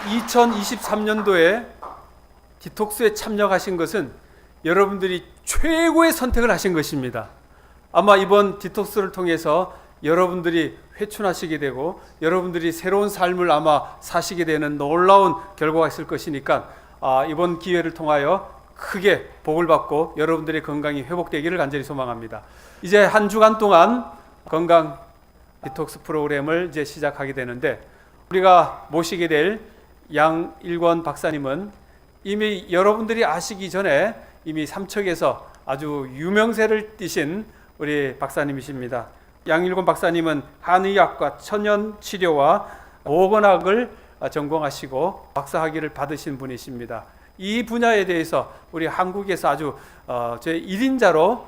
2023년도에 디톡스에 참여하신 것은 여러분들이 최고의 선택을 하신 것입니다. 아마 이번 디톡스를 통해서 여러분들이 회춘하시게 되고 여러분들이 새로운 삶을 아마 사시게 되는 놀라운 결과가 있을 것이니까 이번 기회를 통하여 크게 복을 받고 여러분들의 건강이 회복되기를 간절히 소망합니다. 이제 한 주간 동안 건강 디톡스 프로그램을 이제 시작하게 되는데, 우리가 모시게 될 양일권 박사님은 이미 여러분들이 아시기 전에 이미 삼척에서 아주 유명세를 띠신 우리 박사님이십니다. 양일권 박사님은 한의학과 천연치료와 보건학을 전공하시고 박사학위를 받으신 분이십니다. 이 분야에 대해서 우리 한국에서 아주 제1인자로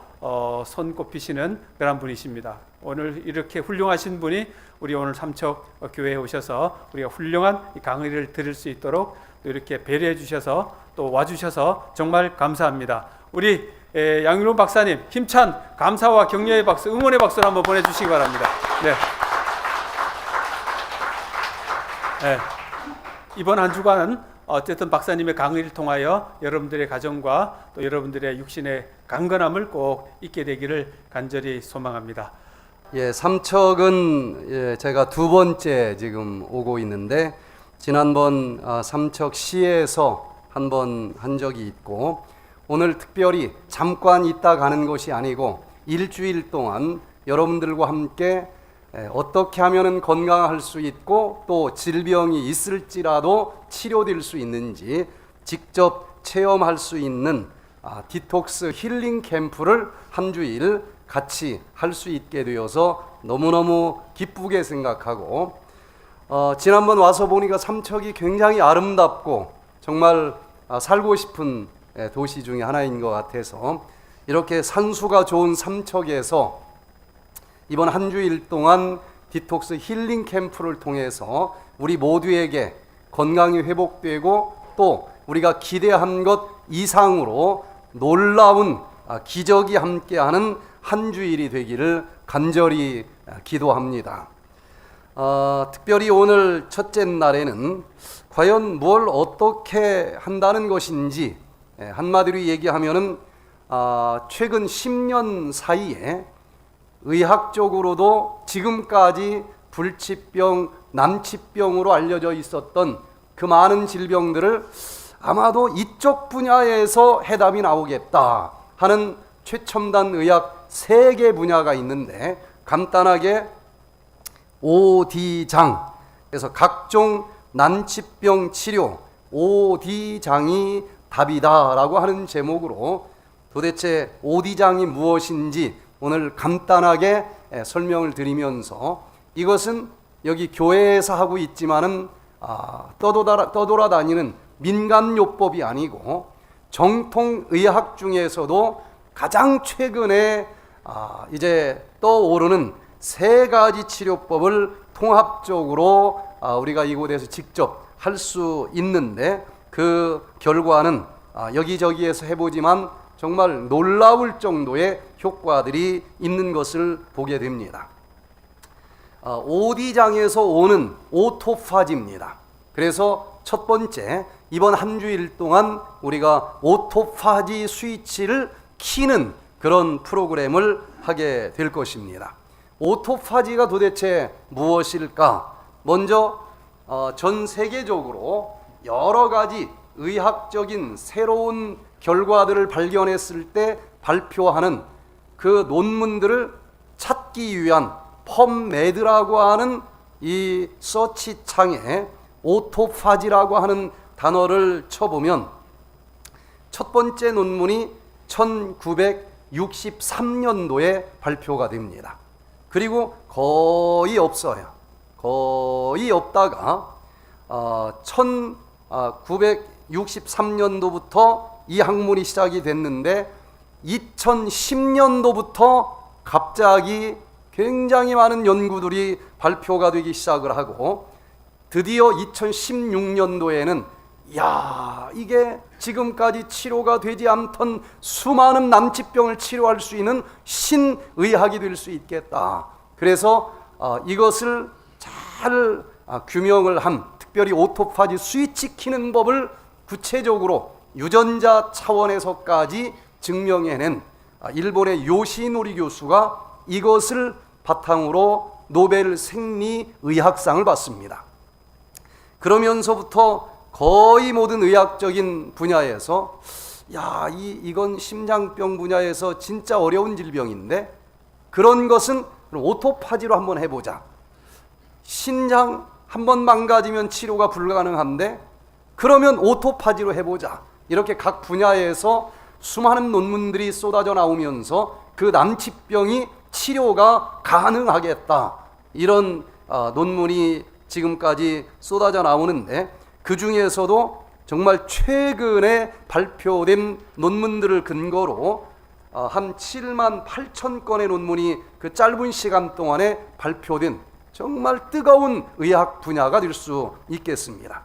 손꼽히시는 그런 분이십니다. 오늘 이렇게 훌륭하신 분이 우리 오늘 삼척 교회에 오셔서 우리가 훌륭한 강의를 들을 수 있도록 또 이렇게 배려해 주셔서 또 와주셔서 정말 감사합니다. 우리 양일권 박사님 힘찬 감사와 격려의 박수, 응원의 박수를 한번 보내주시기 바랍니다. 네. 네. 이번 한 주간 어쨌든 박사님의 강의를 통하여 여러분들의 가정과 또 여러분들의 육신의 강건함을 꼭 잊게 되기를 간절히 소망합니다. 삼척은 제가 두 번째 지금 오고 있는데, 지난번 삼척시에서 한 번 한 적이 있고, 오늘 특별히 잠깐 있다 가는 것이 아니고 일주일 동안 여러분들과 함께 어떻게 하면 건강할 수 있고 또 질병이 있을지라도 치료될 수 있는지 직접 체험할 수 있는 디톡스 힐링 캠프를 한 주일 같이 할 수 있게 되어서 너무너무 기쁘게 생각하고, 지난번 와서 보니까 삼척이 굉장히 아름답고 정말 살고 싶은 도시 중에 하나인 것 같아서 이렇게 산수가 좋은 삼척에서 이번 한 주일 동안 디톡스 힐링 캠프를 통해서 우리 모두에게 건강이 회복되고 또 우리가 기대한 것 이상으로 놀라운 기적이 함께하는 한 주일이 되기를 간절히 기도합니다. 특별히 오늘 첫째 날에는 과연 뭘 어떻게 한다는 것인지, 한마디로 얘기하면은 최근 10년 사이에 의학적으로도 지금까지 불치병, 난치병으로 알려져 있었던 그 많은 질병들을 아마도 이쪽 분야에서 해답이 나오겠다 하는 최첨단 의학 3개 분야가 있는데, 간단하게 OD장, 그래서 각종 난치병 치료 OD장이 답이다라고 하는 제목으로 도대체 OD장이 무엇인지 오늘 간단하게 설명을 드리면서, 이것은 여기 교회에서 하고 있지만은 떠돌아다니는 민간요법이 아니고 정통의학 중에서도 가장 최근에 이제 떠오르는 3가지 치료법을 통합적으로 우리가 이곳에서 직접 할 수 있는데, 그 결과는 여기저기에서 해보지만 정말 놀라울 정도의 효과들이 있는 것을 보게 됩니다. OD장에서 오는 오토파지입니다. 그래서 첫 번째, 이번 한 주일 동안 우리가 오토파지 스위치를 키는 그런 프로그램을 하게 될 것입니다. 오토파지가 도대체 무엇일까? 먼저 전 세계적으로 여러 가지 의학적인 새로운 결과들을 발견했을 때 발표하는 그 논문들을 찾기 위한 펌메드라고 하는 이 서치 창에 오토파지라고 하는 단어를 쳐보면 첫 번째 논문이 1963년도에 발표가 됩니다. 그리고 거의 없어요. 거의 없다가 1963년도부터 이 학문이 시작이 됐는데 2010년도부터 갑자기 굉장히 많은 연구들이 발표가 되기 시작을 하고, 드디어 2016년도에는 이게 지금까지 치료가 되지 않던 수많은 난치병을 치료할 수 있는 신의학이 될 수 있겠다. 그래서 이것을 잘 규명을 한 특별히 오토파지 스위치 키는 법을 구체적으로 유전자 차원에서까지 증명해낸 일본의 요시노리 교수가 이것을 바탕으로 노벨 생리의학상을 받습니다. 그러면서부터 거의 모든 의학적인 분야에서 이건 심장병 분야에서 진짜 어려운 질병인데 그런 것은 오토파지로 한번 해보자. 신장 한번 망가지면 치료가 불가능한데 그러면 오토파지로 해보자. 이렇게 각 분야에서 수많은 논문들이 쏟아져 나오면서 그 난치병이 치료가 가능하겠다. 이런 논문이 지금까지 쏟아져 나오는데 그 중에서도 정말 최근에 발표된 논문들을 근거로 한 7만 8천 건의 논문이 그 짧은 시간 동안에 발표된 정말 뜨거운 의학 분야가 될 수 있겠습니다.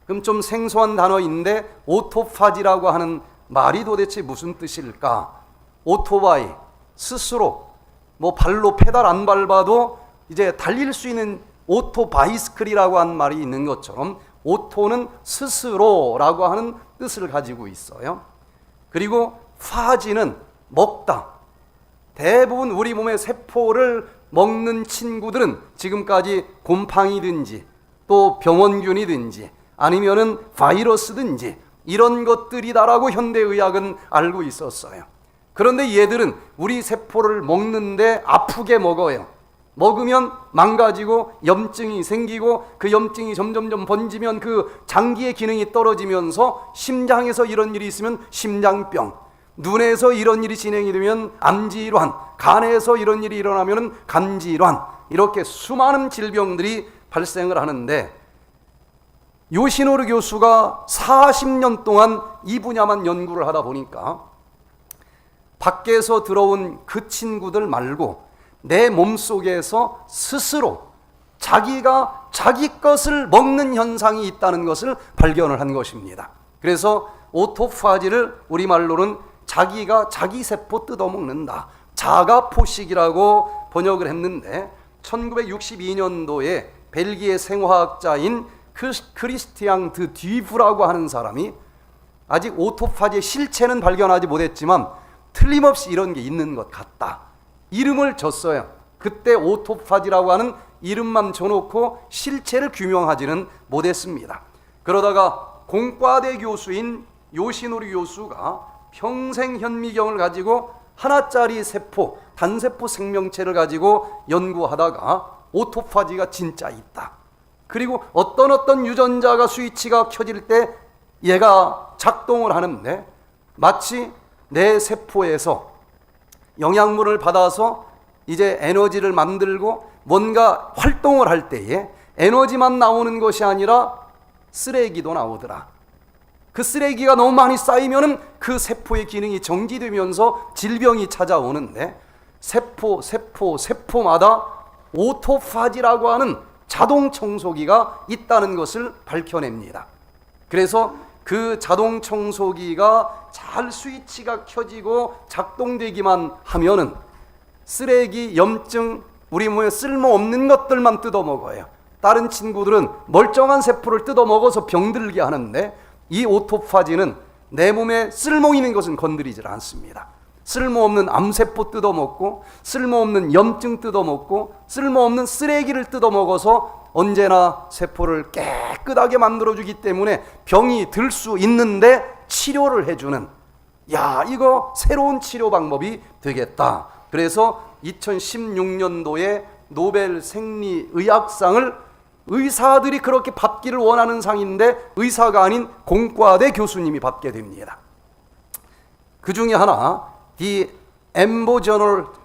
그럼 좀 생소한 단어인데 오토파지라고 하는 말이 도대체 무슨 뜻일까? 오토바이, 스스로 발로 페달 안 밟아도 이제 달릴 수 있는 오토바이스클이라고 하는 말이 있는 것처럼 오토는 스스로라고 하는 뜻을 가지고 있어요. 그리고 파지는 먹다. 대부분 우리 몸의 세포를 먹는 친구들은 지금까지 곰팡이든지 또 병원균이든지 아니면은 바이러스든지 이런 것들이다라고 현대의학은 알고 있었어요. 그런데 얘들은 우리 세포를 먹는데 아프게 먹어요. 먹으면 망가지고 염증이 생기고 그 염증이 점점점 번지면 그 장기의 기능이 떨어지면서 심장에서 이런 일이 있으면 심장병, 눈에서 이런 일이 진행이 되면 암질환, 간에서 이런 일이 일어나면 간질환, 이렇게 수많은 질병들이 발생을 하는데 요시노리 교수가 40년 동안 이 분야만 연구를 하다 보니까 밖에서 들어온 그 친구들 말고 내 몸속에서 스스로 자기가 자기 것을 먹는 현상이 있다는 것을 발견을 한 것입니다. 그래서 오토파지를 우리말로는 자기가 자기 세포 뜯어먹는다, 자가포식이라고 번역을 했는데 1962년도에 벨기에 생화학자인 크리스티앙 드 뒤브라고 하는 사람이 아직 오토파지의 실체는 발견하지 못했지만 틀림없이 이런 게 있는 것 같다. 이름을 줬어요. 그때 오토파지라고 하는 이름만 줘놓고 실체를 규명하지는 못했습니다. 그러다가 공과대 교수인 요시노리 교수가 평생 현미경을 가지고 하나짜리 세포, 단세포 생명체를 가지고 연구하다가 오토파지가 진짜 있다. 그리고 어떤 유전자가 스위치가 켜질 때 얘가 작동을 하는데 마치 내 세포에서 영양분을 받아서 이제 에너지를 만들고 뭔가 활동을 할 때에 에너지만 나오는 것이 아니라 쓰레기도 나오더라. 그 쓰레기가 너무 많이 쌓이면은 그 세포의 기능이 정지되면서 질병이 찾아오는데 세포마다 오토파지라고 하는 자동 청소기가 있다는 것을 밝혀냅니다. 그래서 그 자동 청소기가 잘 스위치가 켜지고 작동되기만 하면은 쓰레기, 염증, 우리 몸에 쓸모없는 것들만 뜯어먹어요. 다른 친구들은 멀쩡한 세포를 뜯어먹어서 병들게 하는데 이 오토파지는 내 몸에 쓸모있는 것은 건드리질 않습니다. 쓸모없는 암세포 뜯어먹고 쓸모없는 염증 뜯어먹고 쓸모없는 쓰레기를 뜯어먹어서 언제나 세포를 깨끗하게 만들어주기 때문에 병이 들 수 있는데 치료를 해주는, 이거 새로운 치료 방법이 되겠다. 그래서 2016년도에 노벨 생리의학상을 의사들이 그렇게 받기를 원하는 상인데 의사가 아닌 공과대 교수님이 받게 됩니다. 그 중에 하나 디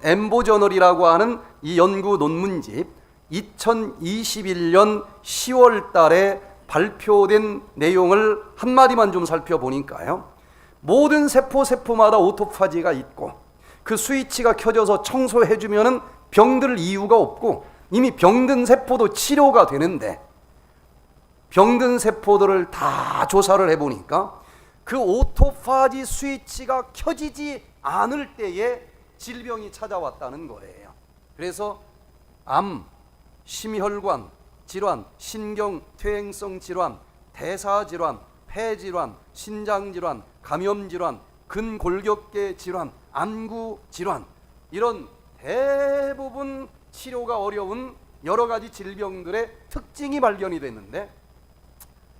엠보저널이라고 하는 이 연구 논문집 2021년 10월 달에 발표된 내용을 한마디만 좀 살펴보니까요, 모든 세포마다 오토파지가 있고 그 스위치가 켜져서 청소해주면 병들 이유가 없고 이미 병든 세포도 치료가 되는데 병든 세포들을 다 조사를 해보니까 그 오토파지 스위치가 켜지지 않을 때에 질병이 찾아왔다는 거예요. 그래서 암, 심혈관, 질환, 신경 퇴행성 질환, 대사 질환, 폐 질환, 신장 질환, 감염 질환, 근골격계 질환, 안구 질환, 이런 대부분 치료가 어려운 여러 가지 질병들의 특징이 발견이 됐는데,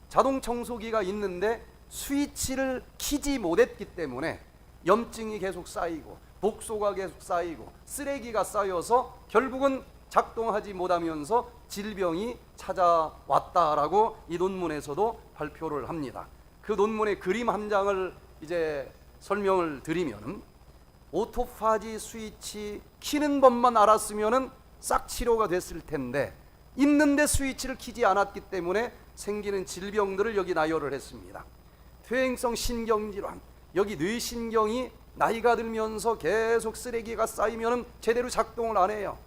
자동 청소기가 있는데 스위치를 키지 못했기 때문에 염증이 계속 쌓이고 독소가 계속 쌓이고 쓰레기가 쌓여서 결국은 작동하지 못하면서 질병이 찾아왔다라고 이 논문에서도 발표를 합니다. 그 논문의 그림 한 장을 이제 설명을 드리면, 오토파지 스위치 키는 법만 알았으면은 싹 치료가 됐을 텐데, 있는데 스위치를 키지 않았기 때문에 생기는 질병들을 여기 나열을 했습니다. 퇴행성 신경질환, 여기 뇌신경이 나이가 들면서 계속 쓰레기가 쌓이면 제대로 작동을 안 해요.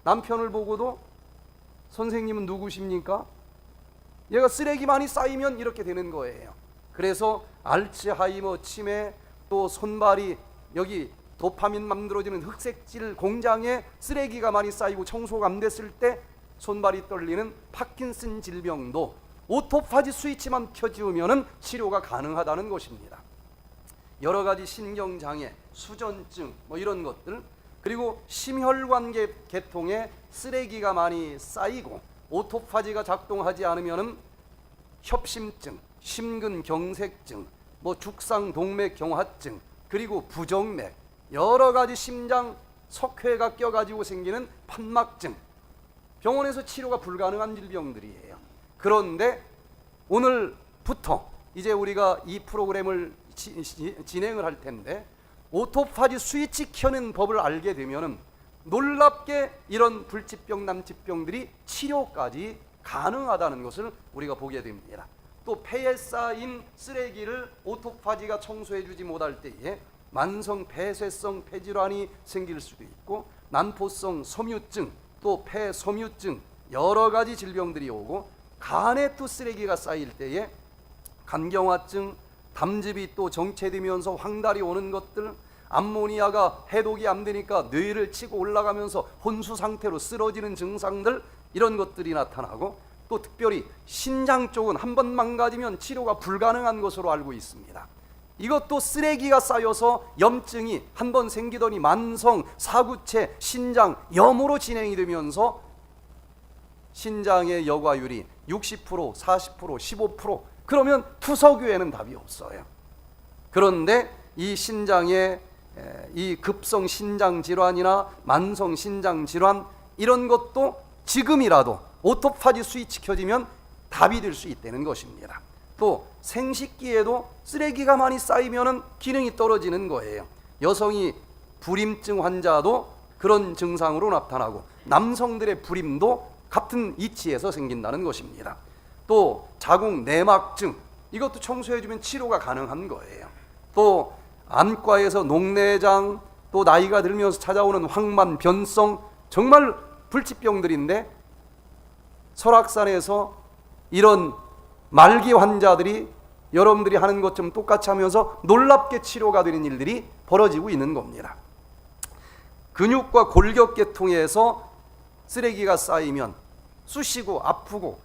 남편을 보고도 선생님은 누구십니까? 얘가 쓰레기 많이 쌓이면 이렇게 되는 거예요. 그래서 알츠하이머 치매, 또 손발이 여기 도파민 만들어지는 흑색질 공장에 쓰레기가 많이 쌓이고 청소가 안 됐을 때 손발이 떨리는 파킨슨 질병도 오토파지 스위치만 켜지우면 치료가 가능하다는 것입니다. 여러 가지 신경장애, 수전증 뭐 이런 것들, 그리고 심혈관 계통에 쓰레기가 많이 쌓이고 오토파지가 작동하지 않으면 협심증, 심근경색증, 뭐 죽상동맥경화증, 그리고 부정맥, 여러 가지 심장 석회가 껴가지고 생기는 판막증, 병원에서 치료가 불가능한 질병들이에요. 그런데 오늘부터 이제 우리가 이 프로그램을 진행을 할 텐데, 오토파지 스위치 켜는 법을 알게 되면은 놀랍게 이런 불치병, 난치병들이 치료까지 가능하다는 것을 우리가 보게 됩니다. 또 폐에 쌓인 쓰레기를 오토파지가 청소해주지 못할 때에 만성 폐쇄성 폐질환이 생길 수도 있고, 난포성 섬유증, 또 폐섬유증, 여러 가지 질병들이 오고, 간에 또 쓰레기가 쌓일 때에 간경화증, 담즙이 또 정체되면서 황달이 오는 것들, 암모니아가 해독이 안 되니까 뇌를 치고 올라가면서 혼수 상태로 쓰러지는 증상들, 이런 것들이 나타나고, 또 특별히 신장 쪽은 한번 망가지면 치료가 불가능한 것으로 알고 있습니다. 이것도 쓰레기가 쌓여서 염증이 한번 생기더니 만성 사구체 신장 염으로 진행이 되면서 신장의 여과율이 60%, 40%, 15%, 그러면 투석 외에는 답이 없어요. 그런데 이 신장의 이 급성 신장 질환이나 만성 신장 질환, 이런 것도 지금이라도 오토파지 스위치 켜지면 답이 될 수 있다는 것입니다. 또 생식기에도 쓰레기가 많이 쌓이면 기능이 떨어지는 거예요. 여성이 불임증 환자도 그런 증상으로 나타나고, 남성들의 불임도 같은 이치에서 생긴다는 것입니다. 또 자궁 내막증, 이것도 청소해주면 치료가 가능한 거예요. 또 안과에서 녹내장, 또 나이가 들면서 찾아오는 황만, 변성, 정말 불치병들인데, 설악산에서 이런 말기 환자들이 여러분들이 하는 것처럼 똑같이 하면서 놀랍게 치료가 되는 일들이 벌어지고 있는 겁니다. 근육과 골격계통에서 쓰레기가 쌓이면 쑤시고 아프고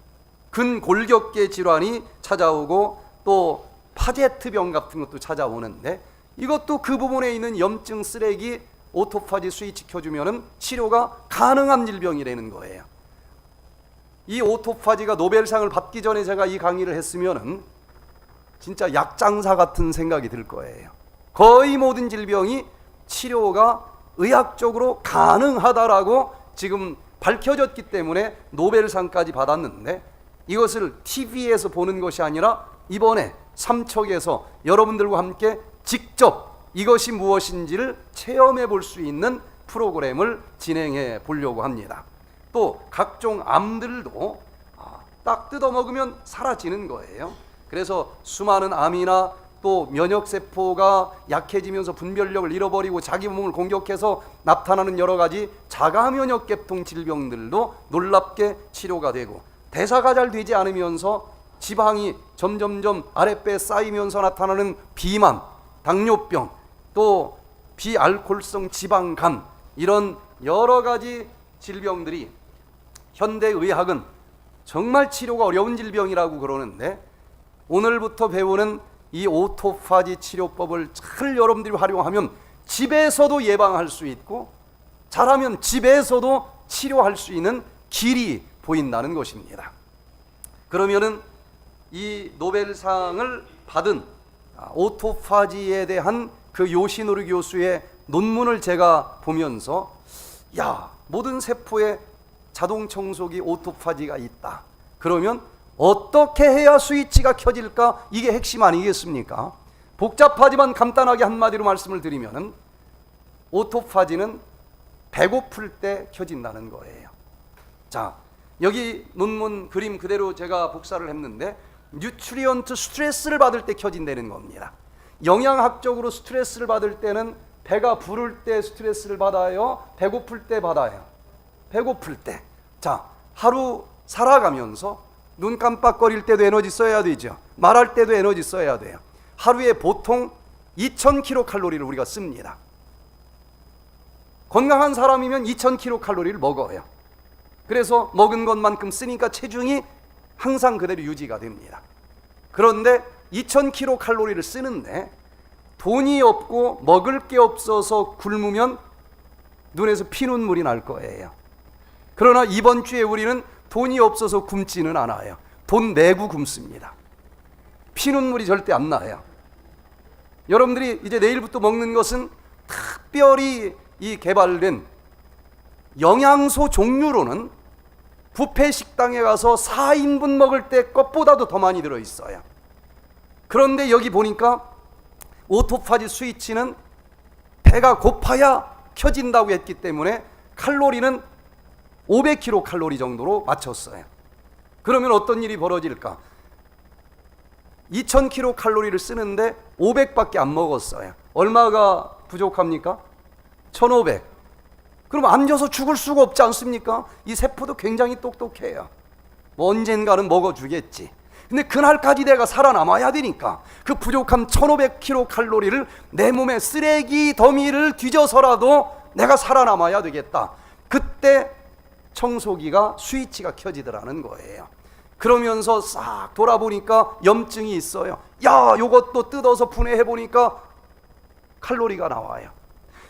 근골격계 질환이 찾아오고, 또 파제트병 같은 것도 찾아오는데, 이것도 그 부분에 있는 염증, 쓰레기 오토파지 스위치 켜주면 치료가 가능한 질병이라는 거예요. 이 오토파지가 노벨상을 받기 전에 제가 이 강의를 했으면 진짜 약장사 같은 생각이 들 거예요. 거의 모든 질병이 치료가 의학적으로 가능하다라고 지금 밝혀졌기 때문에 노벨상까지 받았는데, 이것을 TV에서 보는 것이 아니라 이번에 삼척에서 여러분들과 함께 직접 이것이 무엇인지를 체험해 볼 수 있는 프로그램을 진행해 보려고 합니다. 또 각종 암들도 딱 뜯어 먹으면 사라지는 거예요. 그래서 수많은 암이나 또 면역세포가 약해지면서 분별력을 잃어버리고 자기 몸을 공격해서 나타나는 여러 가지 자가면역계통 질병들도 놀랍게 치료가 되고, 대사가 잘 되지 않으면서 지방이 점점점 아랫배에 쌓이면서 나타나는 비만, 당뇨병, 또 비알코올성 지방간, 이런 여러 가지 질병들이 현대의학은 정말 치료가 어려운 질병이라고 그러는데, 오늘부터 배우는 이 오토파지 치료법을 잘 여러분들이 활용하면 집에서도 예방할 수 있고, 잘하면 집에서도 치료할 수 있는 길이 보인다는 것입니다. 그러면은 이 노벨상을 받은 오토파지에 대한 그 요시노리 교수의 논문을 제가 보면서, 야, 모든 세포에 자동 청소기 오토파지가 있다. 그러면 어떻게 해야 스위치가 켜질까? 이게 핵심 아니겠습니까? 복잡하지만 간단하게 한마디로 말씀을 드리면은, 오토파지는 배고플 때 켜진다는 거예요. 자, 여기 논문 그림 그대로 제가 복사를 했는데, 뉴트리언트 스트레스를 받을 때 켜진다는 겁니다. 영양학적으로 스트레스를 받을 때는 배가 부를 때 스트레스를 받아요? 배고플 때 받아요? 배고플 때. 자, 하루 살아가면서 눈 깜빡거릴 때도 에너지 써야 되죠. 말할 때도 에너지 써야 돼요. 하루에 보통 2000kcal를 우리가 씁니다. 건강한 사람이면 2000kcal를 먹어요. 그래서 먹은 것만큼 쓰니까 체중이 항상 그대로 유지가 됩니다. 그런데 2000kcal를 쓰는데 돈이 없고 먹을 게 없어서 굶으면 눈에서 피눈물이 날 거예요. 그러나 이번 주에 우리는 돈이 없어서 굶지는 않아요. 돈 내고 굶습니다. 피눈물이 절대 안 나요. 여러분들이 이제 내일부터 먹는 것은 특별히 이 개발된 영양소 종류로는 뷔페 식당에 가서 4인분 먹을 때 것보다도 더 많이 들어있어요. 그런데 여기 보니까 오토파지 스위치는 배가 고파야 켜진다고 했기 때문에 칼로리는 500kcal 정도로 맞췄어요. 그러면 어떤 일이 벌어질까? 2000kcal를 쓰는데 500밖에 안 먹었어요. 얼마가 부족합니까? 1500. 그럼 앉아서 죽을 수가 없지 않습니까? 이 세포도 굉장히 똑똑해요. 뭐 언젠가는 먹어주겠지. 근데 그날까지 내가 살아남아야 되니까 그 부족한 1500kcal를 내 몸에 쓰레기 더미를 뒤져서라도 내가 살아남아야 되겠다. 그때 청소기가 스위치가 켜지더라는 거예요. 그러면서 싹 돌아보니까 염증이 있어요. 야, 요것도 뜯어서 분해해보니까 칼로리가 나와요.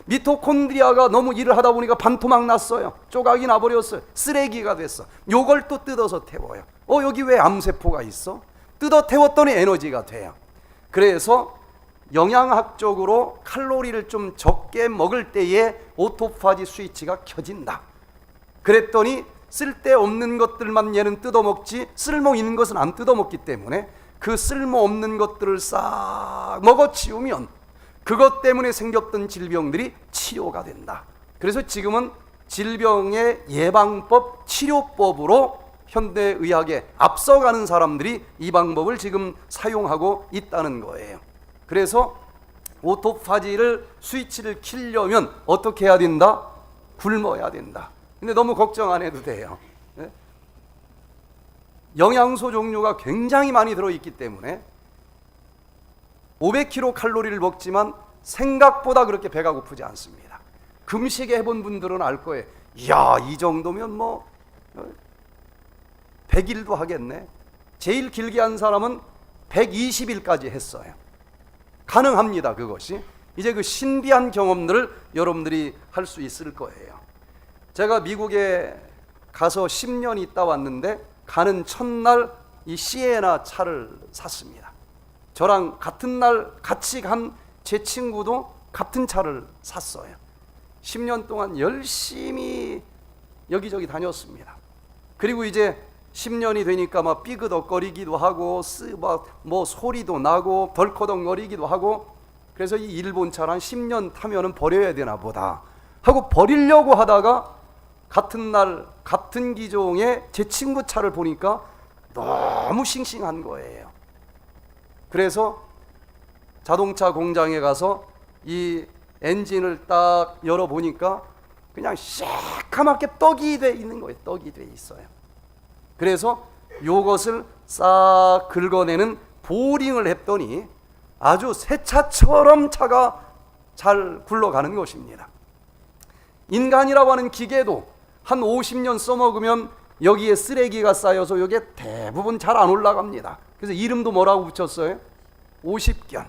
미토콘드리아가 너무 일을 하다 보니까 반토막 났어요. 조각이 나버렸어요. 쓰레기가 됐어. 요걸 또 뜯어서 태워요. 여기 왜 암세포가 있어? 뜯어 태웠더니 에너지가 돼요. 그래서 영양학적으로 칼로리를 좀 적게 먹을 때에 오토파지 스위치가 켜진다. 그랬더니 쓸데없는 것들만 얘는 뜯어먹지 쓸모 있는 것은 안 뜯어먹기 때문에 그 쓸모없는 것들을 싹 먹어치우면 그것 때문에 생겼던 질병들이 치료가 된다. 그래서 지금은 질병의 예방법, 치료법으로 현대의학에 앞서가는 사람들이 이 방법을 지금 사용하고 있다는 거예요. 그래서 오토파지를 스위치를 켜려면 어떻게 해야 된다? 굶어야 된다. 근데 너무 걱정 안 해도 돼요. 영양소 종류가 굉장히 많이 들어있기 때문에 500kcal를 먹지만 생각보다 그렇게 배가 고프지 않습니다. 금식 해본 분들은 알 거예요. 이야, 이 정도면 뭐 100일도 하겠네. 제일 길게 한 사람은 120일까지 했어요. 가능합니다. 그것이 이제 그 신비한 경험들을 여러분들이 할 수 있을 거예요. 제가 미국에 가서 10년 있다 왔는데 가는 첫날 이 시에나 차를 샀습니다. 저랑 같은 날 같이 간 제 친구도 같은 차를 샀어요. 10년 동안 열심히 여기저기 다녔습니다. 그리고 이제 10년이 되니까 막 삐그덕거리기도 하고 뭐 소리도 나고 덜커덩거리기도 하고, 그래서 이 일본 차를 한 10년 타면은 버려야 되나 보다 하고 버리려고 하다가 같은 날 같은 기종의 제 친구 차를 보니까 너무 싱싱한 거예요. 그래서 자동차 공장에 가서 이 엔진을 딱 열어보니까 그냥 새카맣게 떡이 돼 있는 거예요. 떡이 돼 있어요. 그래서 요것을 싹 긁어내는 보링을 했더니 아주 새 차처럼 차가 잘 굴러가는 것입니다. 인간이라고 하는 기계도 한 50년 써먹으면 여기에 쓰레기가 쌓여서 여기에 대부분 잘 안 올라갑니다. 그래서 이름도 뭐라고 붙였어요? 50견.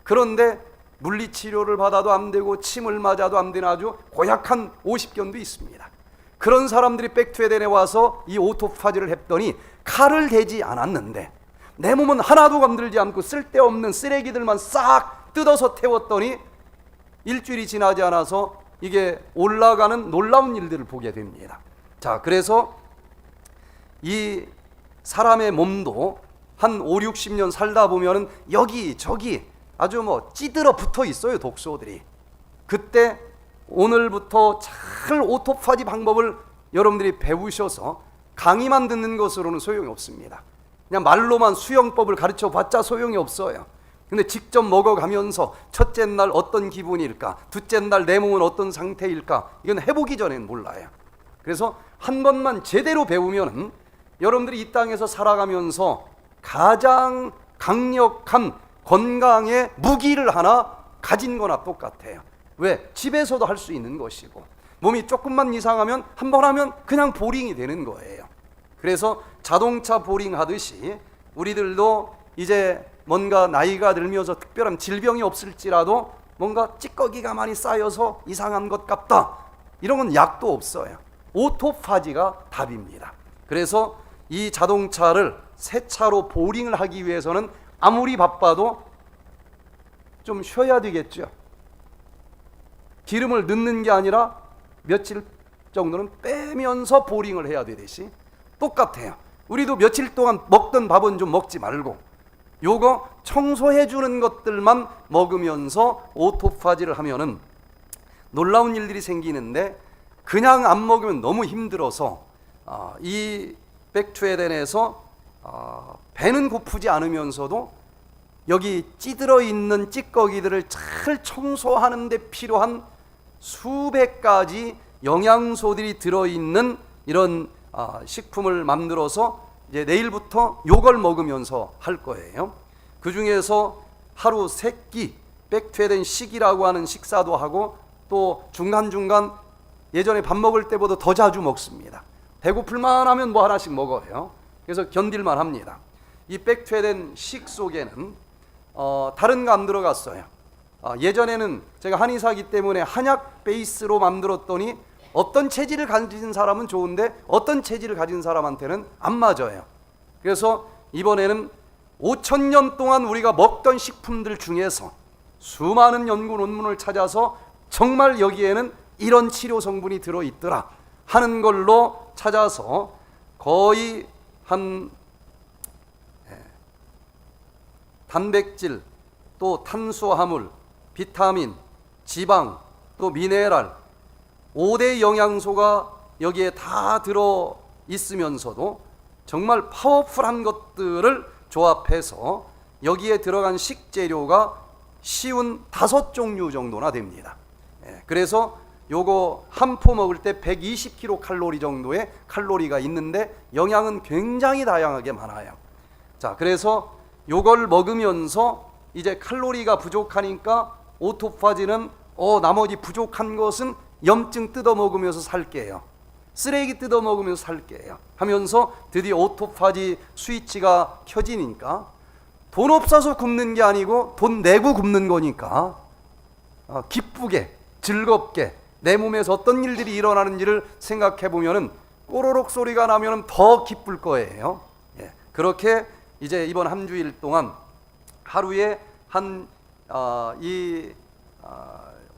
그런데 물리치료를 받아도 안 되고 침을 맞아도 안 되는 아주 고약한 50견도 있습니다. 그런 사람들이 백투에덴에 와서 이 오토파지를 했더니 칼을 대지 않았는데 내 몸은 하나도 건들지 않고 쓸데없는 쓰레기들만 싹 뜯어서 태웠더니 일주일이 지나지 않아서 이게 올라가는 놀라운 일들을 보게 됩니다. 자, 그래서 이 사람의 몸도 한 5, 60년 살다 보면은 여기저기 아주 뭐 찌들어 붙어 있어요, 독소들이. 그때 오늘부터 잘 오토파지 방법을 여러분들이 배우셔서 강의만 듣는 것으로는 소용이 없습니다. 그냥 말로만 수영법을 가르쳐 봤자 소용이 없어요. 근데 직접 먹어가면서 첫째 날 어떤 기분일까, 둘째 날 내 몸은 어떤 상태일까, 이건 해보기 전엔 몰라요. 그래서 한 번만 제대로 배우면은 여러분들이 이 땅에서 살아가면서 가장 강력한 건강의 무기를 하나 가진 거나 똑같아요. 왜? 집에서도 할 수 있는 것이고 몸이 조금만 이상하면 한 번 하면 그냥 보링이 되는 거예요. 그래서 자동차 보링 하듯이 우리들도 이제 뭔가 나이가 들면서 특별한 질병이 없을지라도 뭔가 찌꺼기가 많이 쌓여서 이상한 것 같다, 이런 건 약도 없어요. 오토파지가 답입니다. 그래서 이 자동차를 새 차로 보링을 하기 위해서는 아무리 바빠도 좀 쉬어야 되겠죠. 기름을 넣는 게 아니라 며칠 정도는 빼면서 보링을 해야 되듯이 똑같아요. 우리도 며칠 동안 먹던 밥은 좀 먹지 말고 요거 청소해 주는 것들만 먹으면서 오토파지를 하면은 놀라운 일들이 생기는데, 그냥 안 먹으면 너무 힘들어서 이 백투에덴에서 배는 고프지 않으면서도 여기 찌들어 있는 찌꺼기들을 잘 청소하는 데 필요한 수백 가지 영양소들이 들어있는 이런 식품을 만들어서 이제 내일부터 요걸 먹으면서 할 거예요. 그 중에서 하루 3끼 백투에덴 식이라고 하는 식사도 하고 또 중간중간 예전에 밥 먹을 때보다 더 자주 먹습니다. 배고플만 하면 뭐 하나씩 먹어요. 그래서 견딜만 합니다. 이 백투에덴 식 속에는 다른 거 안 들어갔어요. 예전에는 제가 한의사기 때문에 한약 베이스로 만들었더니 어떤 체질을 가진 사람은 좋은데 어떤 체질을 가진 사람한테는 안 맞아요. 그래서 이번에는 5,000년 동안 우리가 먹던 식품들 중에서 수많은 연구 논문을 찾아서 정말 여기에는 이런 치료 성분이 들어있더라 하는 걸로 찾아서 거의 한 단백질, 또 탄수화물, 비타민, 지방, 또 미네랄 5대 영양소가 여기에 다 들어 있으면서도 정말 파워풀한 것들을 조합해서 여기에 들어간 식재료가 쉬운 5종류 정도나 됩니다. 그래서 요거 한 포 먹을 때 120kcal 정도의 칼로리가 있는데 영양은 굉장히 다양하게 많아요. 자, 그래서 요걸 먹으면서 이제 칼로리가 부족하니까 오토파지는 나머지 부족한 것은 염증 뜯어 먹으면서 살게요, 쓰레기 뜯어 먹으면서 살게요 하면서 드디어 오토파지 스위치가 켜지니까 돈 없어서 굶는 게 아니고 돈 내고 굶는 거니까 기쁘게 즐겁게 내 몸에서 어떤 일들이 일어나는지를 생각해 보면은 꼬로록 소리가 나면은 더 기쁠 거예요. 그렇게 이제 이번 한 주일 동안 하루에 한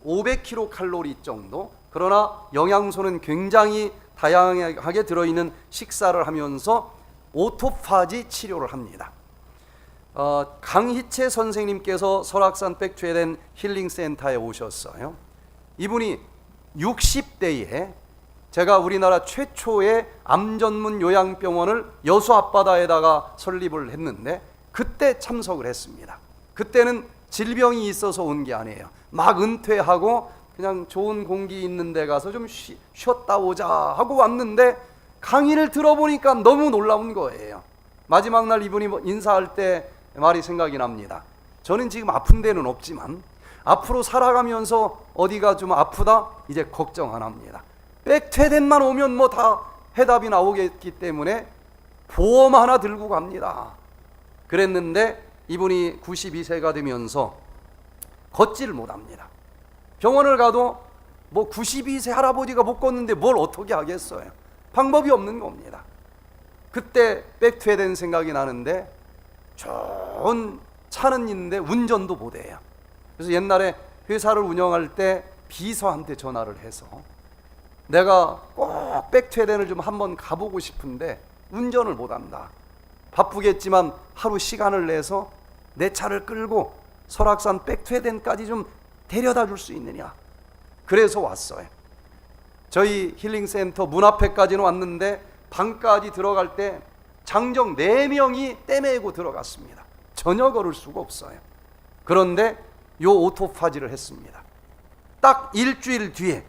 500kcal 정도, 그러나 영양소는 굉장히 다양하게 들어있는 식사를 하면서 오토파지 치료를 합니다. 강희채 선생님께서 설악산 백투에덴 힐링센터에 오셨어요. 이분이 60대에 제가 우리나라 최초의 암 전문 요양병원을 여수 앞바다에다가 설립을 했는데 그때 참석을 했습니다. 그때는 질병이 있어서 온 게 아니에요. 막 은퇴하고 그냥 좋은 공기 있는 데 가서 좀 쉬었다 오자 하고 왔는데 강의를 들어보니까 너무 놀라운 거예요. 마지막 날 이분이 인사할 때 말이 생각이 납니다. 저는 지금 아픈 데는 없지만 앞으로 살아가면서 어디가 좀 아프다? 이제 걱정 안 합니다. 백투에덴만 오면 뭐 다 해답이 나오겠기 때문에 보험 하나 들고 갑니다. 그랬는데 이분이 92세가 되면서 걷지를 못합니다. 병원을 가도 뭐 92세 할아버지가 못 걷는데 뭘 어떻게 하겠어요. 방법이 없는 겁니다. 그때 백투에덴 생각이 나는데 좋은 차는 있는데 운전도 못해요. 그래서 옛날에 회사를 운영할 때 비서한테 전화를 해서 내가 꼭 백투에덴을 좀 한번 가보고 싶은데 운전을 못한다. 바쁘겠지만 하루 시간을 내서 내 차를 끌고 설악산 백투에덴까지 좀 데려다 줄 수 있느냐. 그래서 왔어요. 저희 힐링센터 문 앞에까지는 왔는데 방까지 들어갈 때 장정 4명이 떼매고 들어갔습니다. 전혀 걸을 수가 없어요. 그런데 요 오토파지를 했습니다. 딱 일주일 뒤에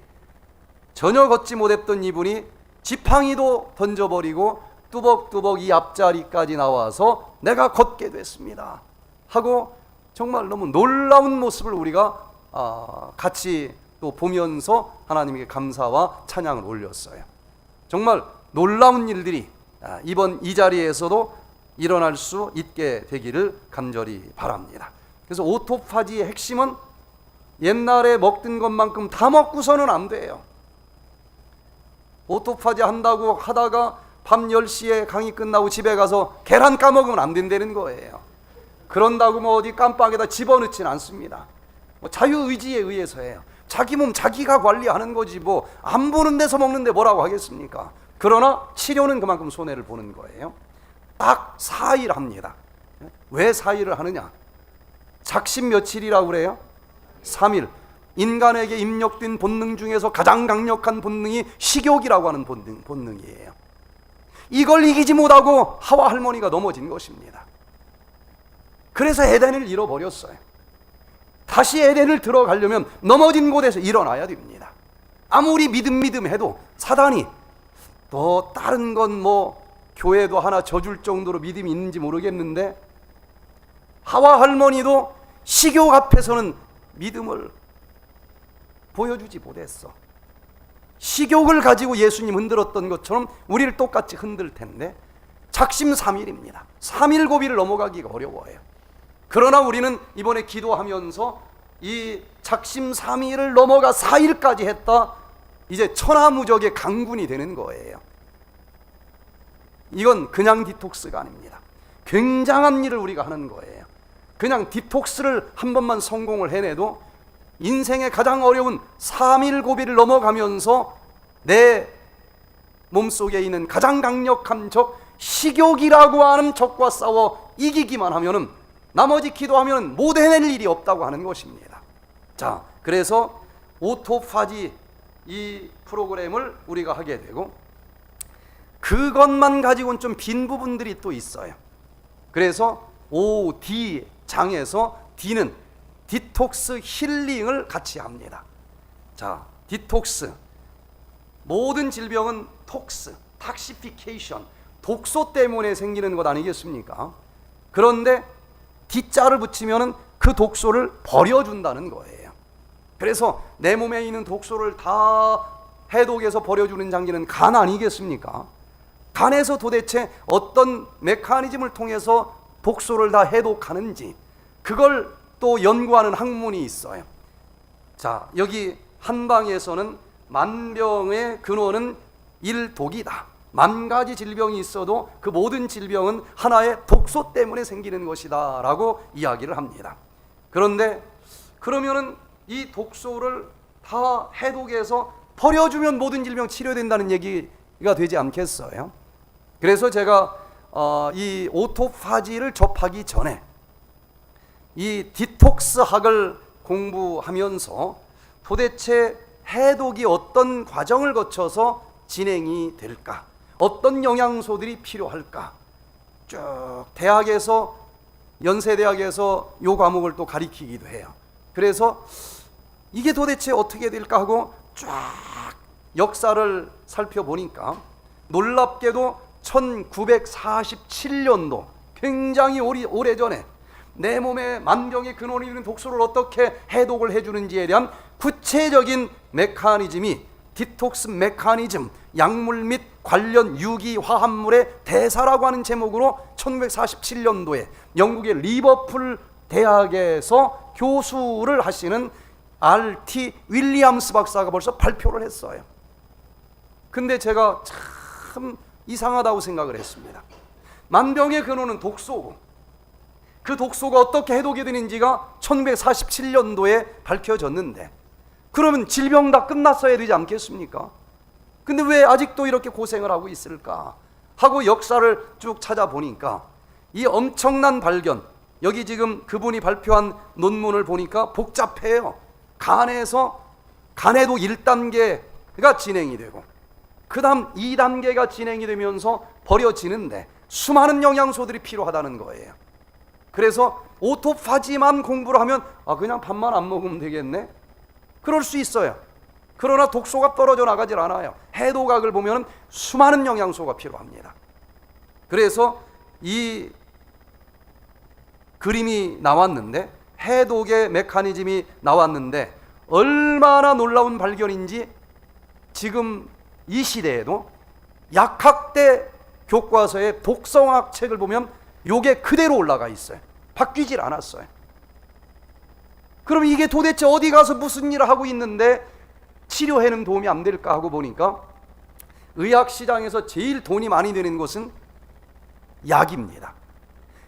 전혀 걷지 못했던 이분이 지팡이도 던져버리고 뚜벅뚜벅 이 앞자리까지 나와서 내가 걷게 됐습니다 하고 정말 너무 놀라운 모습을 우리가 같이 또 보면서 하나님께 감사와 찬양을 올렸어요. 정말 놀라운 일들이 이번 이 자리에서도 일어날 수 있게 되기를 간절히 바랍니다. 그래서 오토파지의 핵심은 옛날에 먹던 것만큼 다 먹고서는 안 돼요. 오토파지 한다고 하다가 밤 10시에 강의 끝나고 집에 가서 계란 까먹으면 안 된다는 거예요. 그런다고 뭐 어디 깜빡에다 집어넣지는 않습니다. 뭐 자유의지에 의해서 해요. 자기 몸 자기가 관리하는 거지 뭐 안 보는 데서 먹는데 뭐라고 하겠습니까? 그러나 치료는 그만큼 손해를 보는 거예요. 딱 4일 합니다. 왜 4일을 하느냐? 작심 며칠이라고 그래요? 3일. 인간에게 입력된 본능 중에서 가장 강력한 본능이 식욕이라고 하는 본능이에요. 이걸 이기지 못하고 하와 할머니가 넘어진 것입니다. 그래서 에덴을 잃어버렸어요. 다시 에덴을 들어가려면 넘어진 곳에서 일어나야 됩니다. 아무리 믿음 해도 사단이 또 다른 건 뭐 교회도 하나 져줄 정도로 믿음이 있는지 모르겠는데 하와 할머니도 식욕 앞에서는 믿음을 보여주지 못했어. 식욕을 가지고 예수님 흔들었던 것처럼 우리를 똑같이 흔들 텐데 작심 3일입니다. 3일 고비를 넘어가기가 어려워요. 그러나 우리는 이번에 기도하면서 이 작심 3일을 넘어가 4일까지 했다. 이제 천하무적의 강군이 되는 거예요. 이건 그냥 디톡스가 아닙니다. 굉장한 일을 우리가 하는 거예요. 그냥 디톡스를 한 번만 성공을 해내도 인생의 가장 어려운 3일 고비를 넘어가면서 내 몸속에 있는 가장 강력한 적 식욕이라고 하는 적과 싸워 이기기만 하면은 나머지 기도하면 못 해낼 일이 없다고 하는 것입니다. 자, 그래서 오토파지 이 프로그램을 우리가 하게 되고 그것만 가지고는 좀 빈 부분들이 또 있어요. 그래서 OD 장에서 D는 디톡스 힐링을 같이 합니다. 자, 디톡스. 모든 질병은 톡스, 탁시피케이션, 독소 때문에 생기는 것 아니겠습니까? 그런데 D자를 붙이면 그 독소를 버려준다는 거예요. 그래서 내 몸에 있는 독소를 다 해독해서 버려주는 장기는 간 아니겠습니까? 간에서 도대체 어떤 메커니즘을 통해서 독소를 다 해독하는지 그걸 또 연구하는 학문이 있어요. 자, 여기 한방에서는 만병의 근원은 일독이다. 10,000가지 질병이 있어도 그 모든 질병은 하나의 독소 때문에 생기는 것이다 라고 이야기를 합니다. 그런데 그러면은 이 독소를 다 해독해서 버려주면 모든 질병 치료된다는 얘기가 되지 않겠어요? 그래서 제가 이 오토파지를 접하기 전에 이 디톡스 학을 공부하면서 도대체 해독이 어떤 과정을 거쳐서 진행이 될까? 어떤 영양소들이 필요할까? 쭉 대학에서 연세대학에서 요 과목을 또 가리키기도 해요. 그래서 이게 도대체 어떻게 될까 하고 쫙 역사를 살펴보니까 놀랍게도 1947년도 굉장히 오래전에 내 몸에 만병의 근원이 있는 독소를 어떻게 해독을 해주는지에 대한 구체적인 메커니즘이 디톡스 메커니즘, 약물 및 관련 유기 화합물의 대사라고 하는 제목으로 1947년도에 영국의 리버풀 대학에서 교수를 하시는 R.T. 윌리엄스 박사가 벌써 발표를 했어요. 근데 제가 참 이상하다고 생각을 했습니다. 만병의 근원은 독소고, 그 독소가 어떻게 해독이 되는지가 1947년도에 밝혀졌는데, 그러면 질병 다 끝났어야 되지 않겠습니까? 근데 왜 아직도 이렇게 고생을 하고 있을까 하고 역사를 쭉 찾아보니까 이 엄청난 발견, 여기 지금 그분이 발표한 논문을 보니까 복잡해요. 간에도 1단계가 진행이 되고, 그 다음 2단계가 진행이 되면서 버려지는데 수많은 영양소들이 필요하다는 거예요. 그래서 오토파지만 공부를 하면 그냥 밥만 안 먹으면 되겠네? 그럴 수 있어요. 그러나 독소가 떨어져 나가질 않아요. 해독학을 보면 수많은 영양소가 필요합니다. 그래서 이 그림이 나왔는데, 해독의 메커니즘이 나왔는데 얼마나 놀라운 발견인지 지금 이 시대에도 약학대 교과서의 독성학 책을 보면 요게 그대로 올라가 있어요. 바뀌질 않았어요. 그럼 이게 도대체 어디 가서 무슨 일을 하고 있는데 치료에는 도움이 안 될까 하고 보니까 의학시장에서 제일 돈이 많이 드는 것은 약입니다.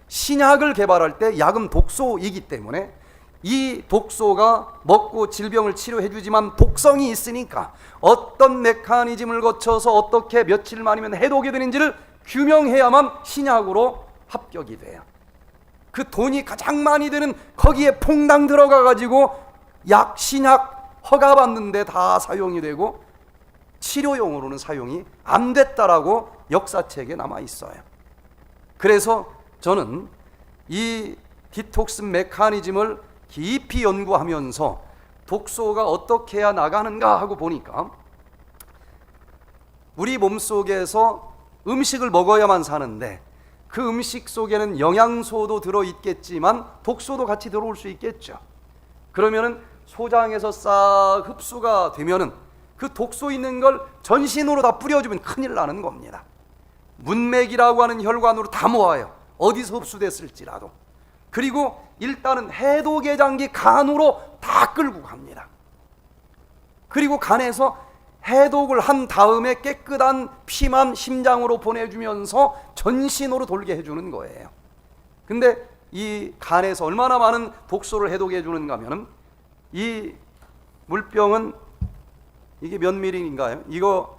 신약을 개발할 때 약은 독소이기 때문에 이 독소가 먹고 질병을 치료해 주지만 독성이 있으니까 어떤 메커니즘을 거쳐서 어떻게 며칠 만이면 해독이 되는지를 규명해야만 신약으로 합격이 돼요. 그 돈이 가장 많이 드는 거기에 퐁당 들어가 가지고 약, 신약 허가받는데 다 사용이 되고 치료용으로는 사용이 안 됐다라고 역사책에 남아 있어요. 그래서 저는 이 디톡스 메커니즘을 깊이 연구하면서 독소가 어떻게 해야 나가는가 하고 보니까 우리 몸속에서 음식을 먹어야만 사는데 그 음식 속에는 영양소도 들어있겠지만 독소도 같이 들어올 수 있겠죠. 그러면은 소장에서 싹 흡수가 되면은 그 독소 있는 걸 전신으로 다 뿌려주면 큰일 나는 겁니다. 문맥이라고 하는 혈관으로 다 모아요. 어디서 흡수됐을지라도. 그리고 일단은 해독의 장기 간으로 다 끌고 갑니다. 그리고 간에서 해독을 한 다음에 깨끗한 피만 심장으로 보내주면서 전신으로 돌게 해주는 거예요. 근데 이 간에서 얼마나 많은 독소를 해독해 주는가 하면은 이 물병은 이게 몇 미리인가요? 이거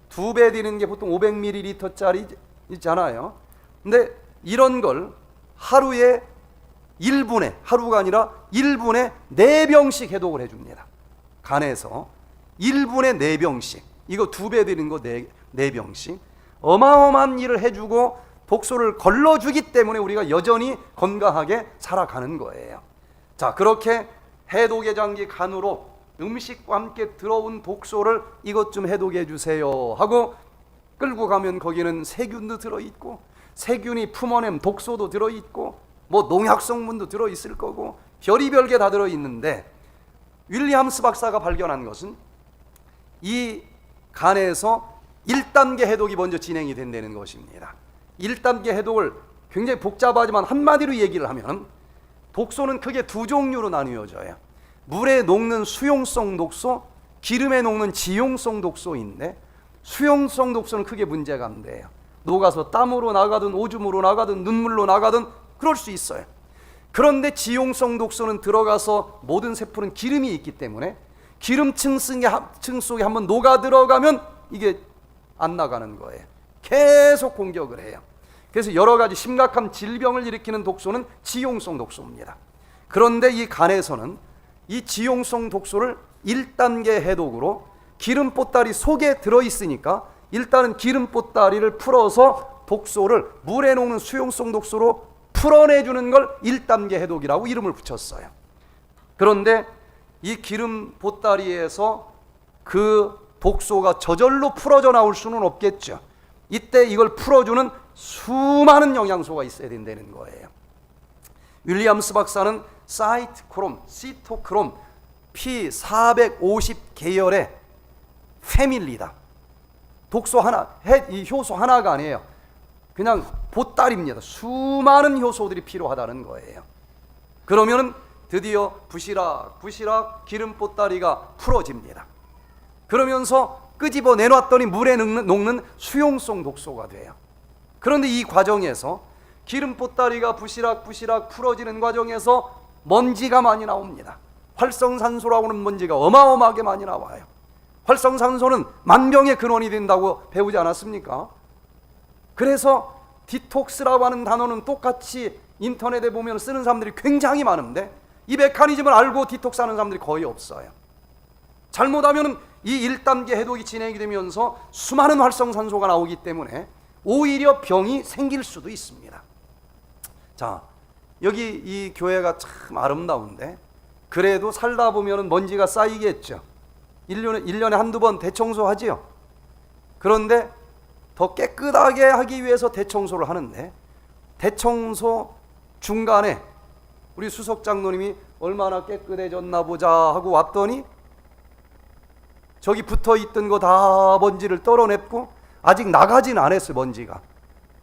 2배 되는 게 보통 500ml짜리 있잖아요. 근데 이런 걸 하루에 1분에, 하루가 아니라 1분에 4병씩 해독을 해줍니다. 간에서 1분에 4병씩. 이거 2배 되는 거 4병씩. 어마어마한 일을 해주고 독소를 걸러주기 때문에 우리가 여전히 건강하게 살아가는 거예요. 자, 그렇게 해독의 장기 간으로 음식과 함께 들어온 독소를 이것 좀 해독해 주세요 하고 끌고 가면 거기는 세균도 들어있고 세균이 품어낸 독소도 들어있고 뭐 농약 성분도 들어있을 거고 별의별 게 다 들어있는데, 윌리엄스 박사가 발견한 것은 이 간에서 1단계 해독이 먼저 진행이 된다는 것입니다. 1단계 해독을 굉장히 복잡하지만 한마디로 얘기를 하면 독소는 크게 2종류로 나뉘어져요. 물에 녹는 수용성 독소, 기름에 녹는 지용성 독소인데 수용성 독소는 크게 문제가 안 돼요. 녹아서 땀으로 나가든 오줌으로 나가든 눈물로 나가든 그럴 수 있어요. 그런데 지용성 독소는 들어가서 모든 세포는 기름이 있기 때문에 기름층 속에 한번 녹아 들어가면 이게 안 나가는 거예요. 계속 공격을 해요. 그래서 여러 가지 심각한 질병을 일으키는 독소는 지용성 독소입니다. 그런데 이 간에서는 이 지용성 독소를 1단계 해독으로 기름 보따리 속에 들어있으니까 일단은 기름 보따리를 풀어서 독소를 물에 녹는 수용성 독소로 풀어내주는 걸 1단계 해독이라고 이름을 붙였어요. 그런데 이 기름 보따리에서 그 독소가 저절로 풀어져 나올 수는 없겠죠. 이때 이걸 풀어주는 수많은 영양소가 있어야 된다는 거예요. 윌리엄스 박사는 사이토크롬 P450 계열의 패밀리다. 독소 하나, 이 효소 하나가 아니에요. 그냥 보따리입니다. 수많은 효소들이 필요하다는 거예요. 그러면은 드디어 부시락 기름 보따리가 풀어집니다. 그러면서 끄집어 내놨더니 물에 녹는 수용성 독소가 돼요. 그런데 이 과정에서 기름 보따리가 부시락 풀어지는 과정에서 먼지가 많이 나옵니다. 활성산소라고 하는 먼지가 어마어마하게 많이 나와요. 활성산소는 만병의 근원이 된다고 배우지 않았습니까? 그래서 디톡스라고 하는 단어는 똑같이 인터넷에 보면 쓰는 사람들이 굉장히 많은데 이 메커니즘을 알고 디톡스 하는 사람들이 거의 없어요. 잘못하면 이 1단계 해독이 진행이 되면서 수많은 활성산소가 나오기 때문에 오히려 병이 생길 수도 있습니다. 자, 여기 이 교회가 참 아름다운데 그래도 살다 보면 먼지가 쌓이겠죠. 1년에 한두 번 대청소하지요. 그런데 더 깨끗하게 하기 위해서 대청소를 하는데 대청소 중간에 우리 수석장로님이 얼마나 깨끗해졌나 보자 하고 왔더니 저기 붙어있던 거 다 먼지를 떨어냈고 아직 나가진 않았어요. 먼지가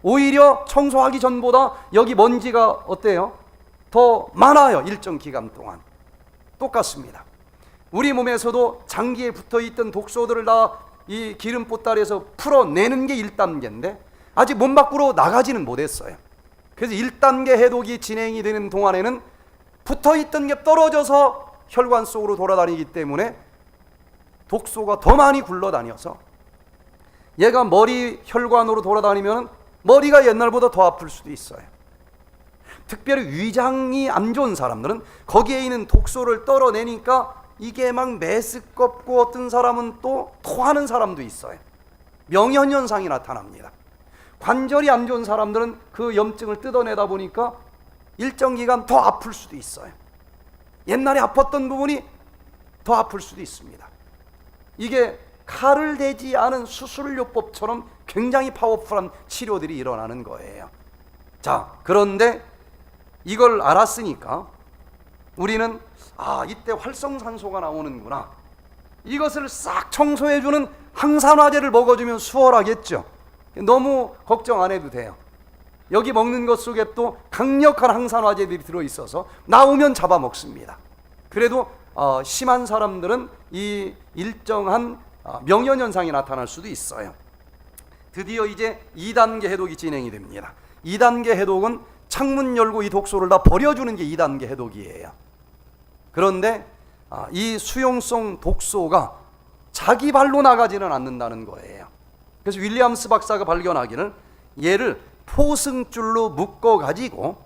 오히려 청소하기 전보다 여기 먼지가 어때요? 더 많아요. 일정 기간 동안. 똑같습니다. 우리 몸에서도 장기에 붙어있던 독소들을 다 이 기름 보따리에서 풀어내는 게 1단계인데 아직 몸 밖으로 나가지는 못했어요. 그래서 1단계 해독이 진행이 되는 동안에는 붙어있던 게 떨어져서 혈관 속으로 돌아다니기 때문에 독소가 더 많이 굴러다녀서 얘가 머리 혈관으로 돌아다니면 머리가 옛날보다 더 아플 수도 있어요. 특별히 위장이 안 좋은 사람들은 거기에 있는 독소를 떨어내니까 이게 막 메스껍고 어떤 사람은 또 토하는 사람도 있어요. 명현현상이 나타납니다. 관절이 안 좋은 사람들은 그 염증을 뜯어내다 보니까 일정 기간 더 아플 수도 있어요. 옛날에 아팠던 부분이 더 아플 수도 있습니다. 이게 칼을 대지 않은 수술요법처럼 굉장히 파워풀한 치료들이 일어나는 거예요. 자, 그런데 이걸 알았으니까 우리는 이때 활성산소가 나오는구나. 이것을 싹 청소해주는 항산화제를 먹어주면 수월하겠죠. 너무 걱정 안 해도 돼요. 여기 먹는 것 속에 또 강력한 항산화제들이 들어있어서 나오면 잡아먹습니다. 그래도 심한 사람들은 이 일정한 명현현상이 나타날 수도 있어요. 드디어 이제 2단계 해독이 진행이 됩니다. 2단계 해독은 창문 열고 이 독소를 다 버려주는 게 2단계 해독이에요. 그런데 이 수용성 독소가 자기 발로 나가지는 않는다는 거예요. 그래서 윌리엄스 박사가 발견하기를 얘를 포승줄로 묶어가지고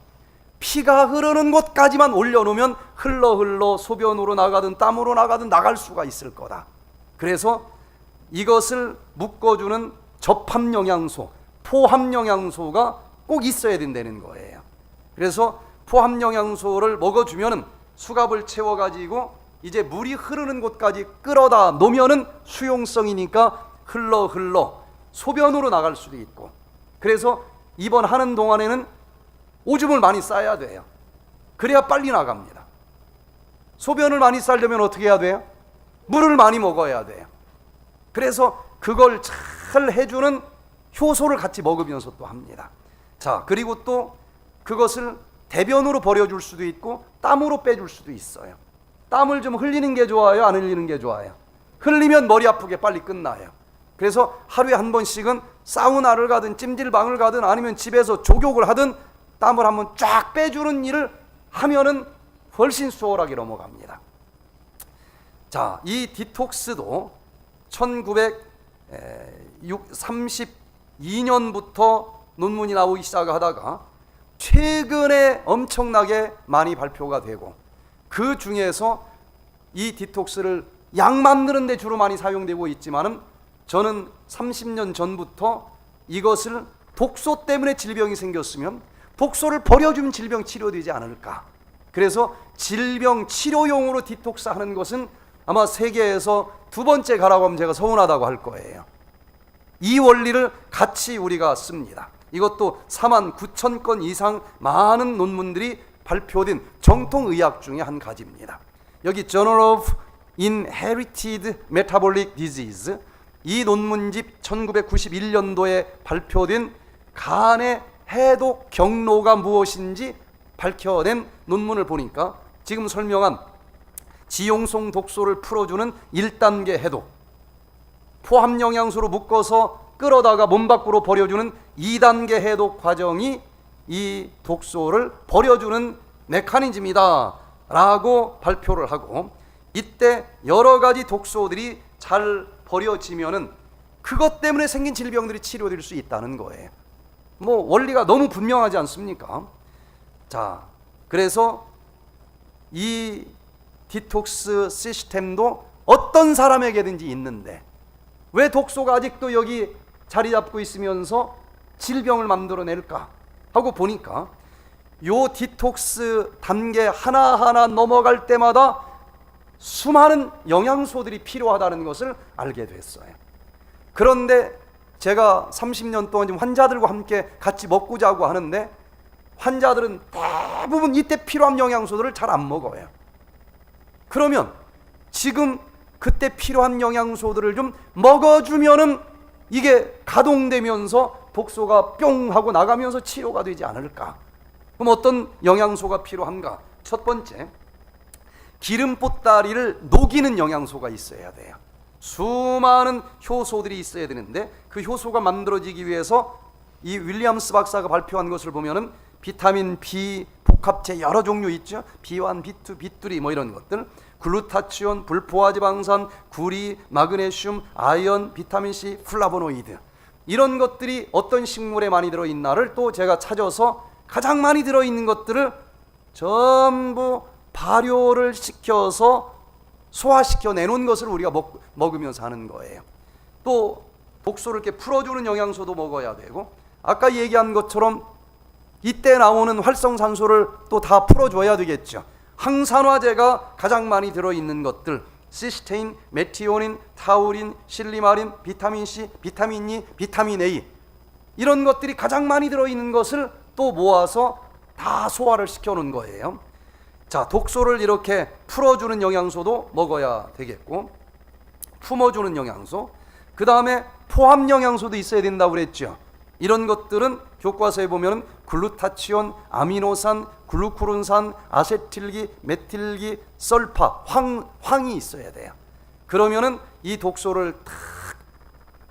피가 흐르는 곳까지만 올려놓으면 흘러 소변으로 나가든 땀으로 나가든 나갈 수가 있을 거다. 그래서 이것을 묶어주는 접합영양소, 포함영양소가 꼭 있어야 된다는 거예요. 그래서 포함영양소를 먹어주면 수갑을 채워가지고 이제 물이 흐르는 곳까지 끌어다 놓으면은 수용성이니까 흘러 소변으로 나갈 수도 있고, 그래서 입원하는 동안에는 오줌을 많이 싸야 돼요. 그래야 빨리 나갑니다. 소변을 많이 싸려면 어떻게 해야 돼요? 물을 많이 먹어야 돼요. 그래서 그걸 잘 해주는 효소를 같이 먹으면서 또 합니다. 자, 그리고 또 그것을 대변으로 버려줄 수도 있고 땀으로 빼줄 수도 있어요. 땀을 좀 흘리는 게 좋아요? 안 흘리는 게 좋아요? 흘리면 머리 아프게 빨리 끝나요. 그래서 하루에 한 번씩은 사우나를 가든 찜질방을 가든 아니면 집에서 족욕을 하든 땀을 한번 쫙 빼주는 일을 하면은 훨씬 수월하게 넘어갑니다. 자, 이 디톡스도 1932년부터 논문이 나오기 시작하다가 최근에 엄청나게 많이 발표가 되고, 그 중에서 이 디톡스를 약 만드는 데 주로 많이 사용되고 있지만은 저는 30년 전부터 이것을 독소 때문에 질병이 생겼으면 독소를 버려주면 질병 치료되지 않을까. 그래서 질병 치료용으로 디톡스 하는 것은 아마 세계에서 두 번째 가라고 하면 제가 서운하다고 할 거예요. 이 원리를 같이 우리가 씁니다. 이것도 49,000건 이상 많은 논문들이 발표된 정통의학 중에 한 가지입니다. 여기 Journal of Inherited Metabolic Disease, 이 논문집 1991년도에 발표된 간의 해독 경로가 무엇인지 밝혀낸 논문을 보니까 지금 설명한 지용성 독소를 풀어주는 1단계 해독, 포함 영양소로 묶어서 끌어다가 몸 밖으로 버려주는 2단계 해독 과정이 이 독소를 버려주는 메커니즘이다 라고 발표를 하고, 이때 여러 가지 독소들이 잘 버려지면은 그것 때문에 생긴 질병들이 치료될 수 있다는 거예요. 뭐 원리가 너무 분명하지 않습니까? 자, 그래서 이 디톡스 시스템도 어떤 사람에게든지 있는데 왜 독소가 아직도 여기 자리 잡고 있으면서 질병을 만들어낼까 하고 보니까 요 디톡스 단계 하나하나 넘어갈 때마다 수많은 영양소들이 필요하다는 것을 알게 됐어요. 그런데 제가 30년 동안 지금 환자들과 함께 같이 먹고 자고 하는데 환자들은 대부분 이때 필요한 영양소들을 잘 안 먹어요. 그러면 지금 그때 필요한 영양소들을 좀 먹어주면은 이게 가동되면서 독소가 뿅 하고 나가면서 치료가 되지 않을까? 그럼 어떤 영양소가 필요한가? 첫 번째, 기름보따리를 녹이는 영양소가 있어야 돼요. 수많은 효소들이 있어야 되는데 그 효소가 만들어지기 위해서 이 윌리엄스 박사가 발표한 것을 보면은 비타민 B 복합체 여러 종류 있죠. B1, B2, B3 뭐 이런 것들, 글루타치온, 불포화지방산, 구리, 마그네슘, 아연, 비타민 C, 플라보노이드, 이런 것들이 어떤 식물에 많이 들어있나를 또 제가 찾아서 가장 많이 들어있는 것들을 전부 발효를 시켜서 소화시켜 내놓은 것을 우리가 먹으면서 하는 거예요. 또 독소를 이렇게 풀어주는 영양소도 먹어야 되고, 아까 얘기한 것처럼 이때 나오는 활성산소를 또 다 풀어줘야 되겠죠. 항산화제가 가장 많이 들어있는 것들, 시스테인, 메티오닌, 타우린, 실리마린, 비타민C, 비타민 E, 비타민 A, 이런 것들이 가장 많이 들어있는 것을 또 모아서 다 소화를 시켜놓은 거예요. 자, 독소를 이렇게 풀어주는 영양소도 먹어야 되겠고, 품어주는 영양소, 그 다음에 포함 영양소도 있어야 된다고 그랬죠. 이런 것들은 교과서에 보면 글루타치온, 아미노산, 글루쿠론산, 아세틸기, 메틸기, 설파, 황이 있어야 돼요. 그러면은 이 독소를 탁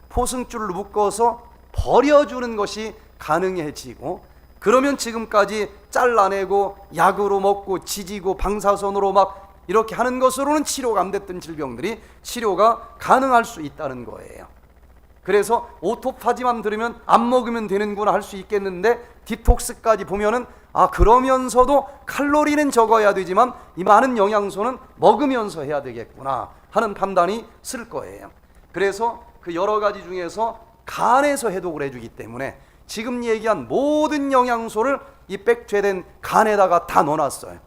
포승줄로 묶어서 버려주는 것이 가능해지고, 그러면 지금까지 잘라내고 약으로 먹고 지지고 방사선으로 막 이렇게 하는 것으로는 치료가 안 됐던 질병들이 치료가 가능할 수 있다는 거예요. 그래서 오토파지만 들으면 안 먹으면 되는구나 할 수 있겠는데, 디톡스까지 보면은 그러면서도 칼로리는 적어야 되지만 이 많은 영양소는 먹으면서 해야 되겠구나 하는 판단이 쓸 거예요. 그래서 그 여러 가지 중에서 간에서 해독을 해주기 때문에 지금 얘기한 모든 영양소를 이 백제된 간에다가 다 넣어놨어요.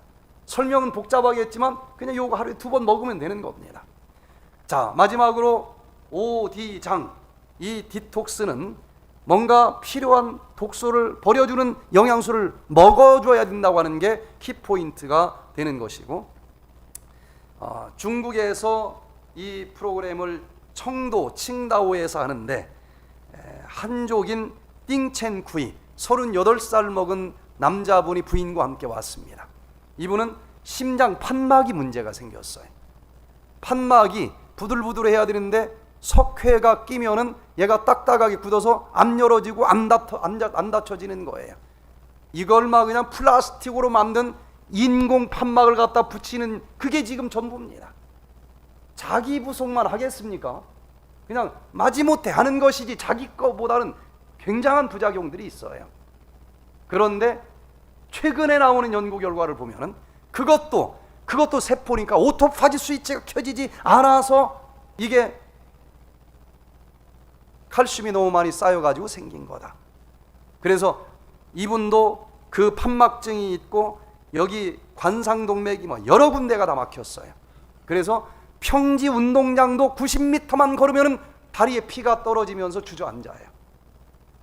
설명은 복잡하겠지만 그냥 요거 하루에 2번 먹으면 되는 겁니다. 자, 마지막으로 OD장, 이 디톡스는 뭔가 필요한 독소를 버려주는 영양소를 먹어줘야 된다고 하는 게 키포인트가 되는 것이고, 중국에서 이 프로그램을 청도, 칭다오에서 하는데 한족인 띵첸쿠이 38살 먹은 남자분이 부인과 함께 왔습니다. 이분은 심장 판막이 문제가 생겼어요. 판막이 부들부들해야 되는데 석회가 끼면은 얘가 딱딱하게 굳어서 안 열어지고 안 닫혀지는 거예요. 이걸 막 그냥 플라스틱으로 만든 인공 판막을 갖다 붙이는, 그게 지금 전부입니다. 자기 부속만 하겠습니까? 그냥 마지못해 하는 것이지 자기 거보다는 굉장한 부작용들이 있어요. 그런데 최근에 나오는 연구 결과를 보면은 그것도 세포니까 오토파지 스위치가 켜지지 않아서 이게 칼슘이 너무 많이 쌓여가지고 생긴 거다. 그래서 이분도 그 판막증이 있고 여기 관상동맥이 뭐 여러 군데가 다 막혔어요. 그래서 평지 운동장도 90m만 걸으면 다리에 피가 떨어지면서 주저앉아요.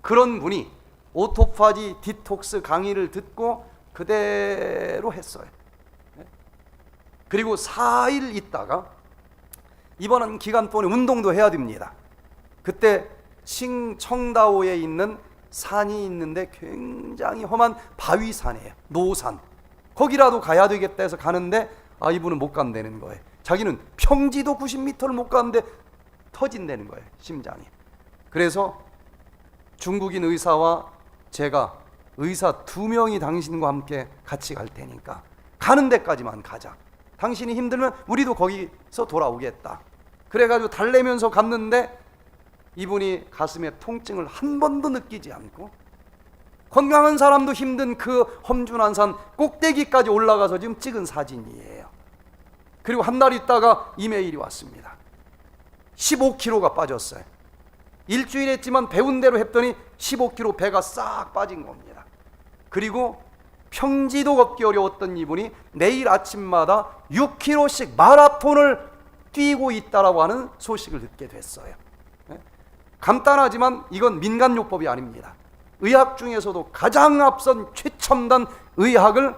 그런 분이 오토파지 디톡스 강의를 듣고 그대로 했어요. 그리고 4일 있다가 이번 기간 동안에 운동도 해야 됩니다. 그때 청다오에 있는 산이 있는데 굉장히 험한 바위산이에요. 노산. 거기라도 가야 되겠다 해서 가는데 이분은 못 간다는 거예요. 자기는 평지도 90m를 못 가는데 터진다는 거예요, 심장이. 그래서 중국인 의사와 제가 의사 2명이 당신과 함께 같이 갈 테니까 가는 데까지만 가자. 당신이 힘들면 우리도 거기서 돌아오겠다. 그래가지고 달래면서 갔는데 이분이 가슴에 통증을 한 번도 느끼지 않고 건강한 사람도 힘든 그 험준한 산 꼭대기까지 올라가서 지금 찍은 사진이에요. 그리고 한 달 있다가 이메일이 왔습니다. 15kg가 빠졌어요. 일주일 했지만 배운 대로 했더니 15kg 배가 싹 빠진 겁니다. 그리고 평지도 걷기 어려웠던 이분이 내일 아침마다 6km씩 마라톤을 뛰고 있다라고 하는 소식을 듣게 됐어요. 간단하지만 이건 민간요법이 아닙니다. 의학 중에서도 가장 앞선 최첨단 의학을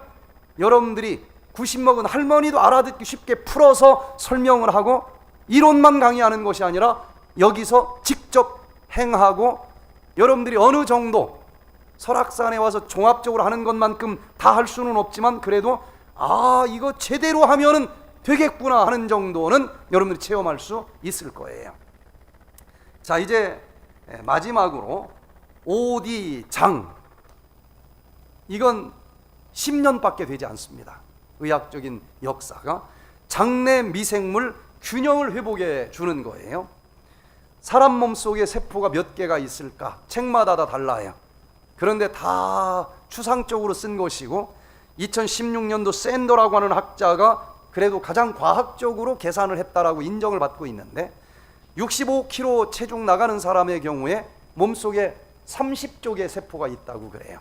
여러분들이 90 먹은 할머니도 알아듣기 쉽게 풀어서 설명을 하고 이론만 강의하는 것이 아니라 여기서 직접 행하고 여러분들이 어느 정도 설악산에 와서 종합적으로 하는 것만큼 다 할 수는 없지만 그래도 이거 제대로 하면은 되겠구나 하는 정도는 여러분들이 체험할 수 있을 거예요. 자, 이제 마지막으로 오디장. 이건 10년밖에 되지 않습니다. 의학적인 역사가 장내 미생물 균형을 회복해 주는 거예요. 사람 몸속에 세포가 몇 개가 있을까? 책마다 다 달라요. 그런데 다 추상적으로 쓴 것이고 2016년도 샌더라고 하는 학자가 그래도 가장 과학적으로 계산을 했다라고 인정을 받고 있는데 65kg 체중 나가는 사람의 경우에 몸속에 30조 개의 세포가 있다고 그래요.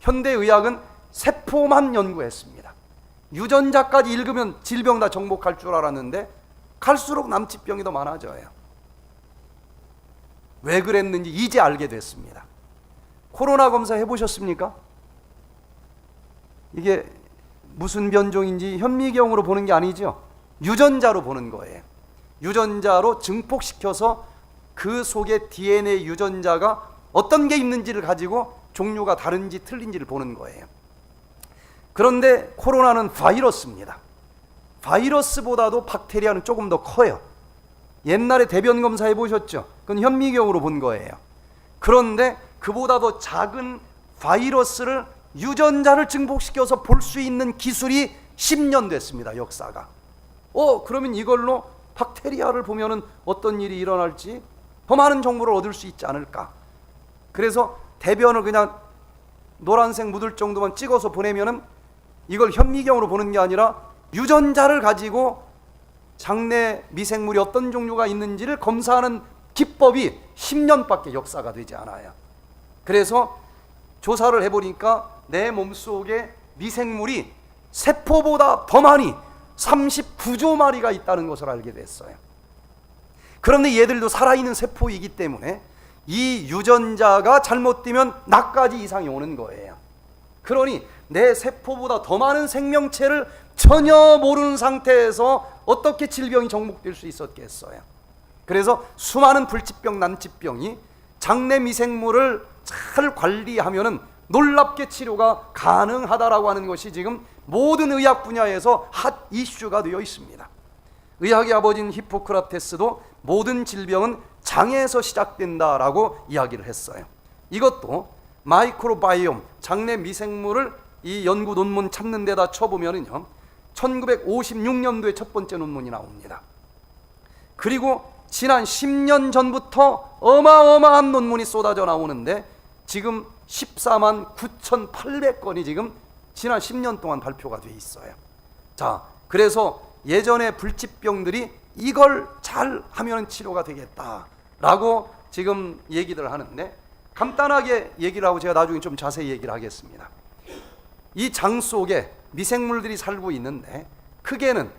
현대의학은 세포만 연구했습니다. 유전자까지 읽으면 질병 다 정복할 줄 알았는데 갈수록 남치병이 더 많아져요. 왜 그랬는지 이제 알게 됐습니다. 코로나 검사 해보셨습니까? 이게 무슨 변종인지 현미경으로 보는 게 아니죠. 유전자로 보는 거예요. 유전자로 증폭시켜서 그 속에 DNA 유전자가 어떤 게 있는지를 가지고 종류가 다른지 틀린지를 보는 거예요. 그런데 코로나는 바이러스입니다. 바이러스보다도 박테리아는 조금 더 커요. 옛날에 대변 검사 해보셨죠? 그건 현미경으로 본 거예요. 그런데 그보다 더 작은 바이러스를 유전자를 증폭시켜서 볼 수 있는 기술이 10년 됐습니다. 역사가. 그러면 이걸로 박테리아를 보면은 어떤 일이 일어날지 더 많은 정보를 얻을 수 있지 않을까. 그래서 대변을 그냥 노란색 묻을 정도만 찍어서 보내면은 이걸 현미경으로 보는 게 아니라 유전자를 가지고 장내 미생물이 어떤 종류가 있는지를 검사하는 기법이 10년밖에 역사가 되지 않아요. 그래서 조사를 해보니까 내 몸속에 미생물이 세포보다 더 많이 39조 마리가 있다는 것을 알게 됐어요. 그런데 얘들도 살아있는 세포이기 때문에 이 유전자가 잘못되면 나까지 이상이 오는 거예요. 그러니 내 세포보다 더 많은 생명체를 전혀 모르는 상태에서 어떻게 질병이 정복될 수 있었겠어요. 그래서 수많은 불치병, 난치병이 장내 미생물을 잘 관리하면은 놀랍게 치료가 가능하다라고 하는 것이 지금 모든 의학 분야에서 핫 이슈가 되어 있습니다. 의학의 아버지인 히포크라테스도 모든 질병은 장에서 시작된다라고 이야기를 했어요. 이것도 마이크로바이옴, 장내 미생물을 이 연구 논문 찾는 데다 쳐보면은요 1956년도에 첫 번째 논문이 나옵니다. 그리고 지난 10년 전부터 어마어마한 논문이 쏟아져 나오는데 지금 14만 9,800건이 지금 지난 10년 동안 발표가 돼 있어요. 자, 그래서 예전에 불치병들이 이걸 잘 하면 치료가 되겠다라고 지금 얘기들 하는데 간단하게 얘기를 하고 제가 나중에 좀 자세히 얘기를 하겠습니다. 이 장 속에 미생물들이 살고 있는데 크게는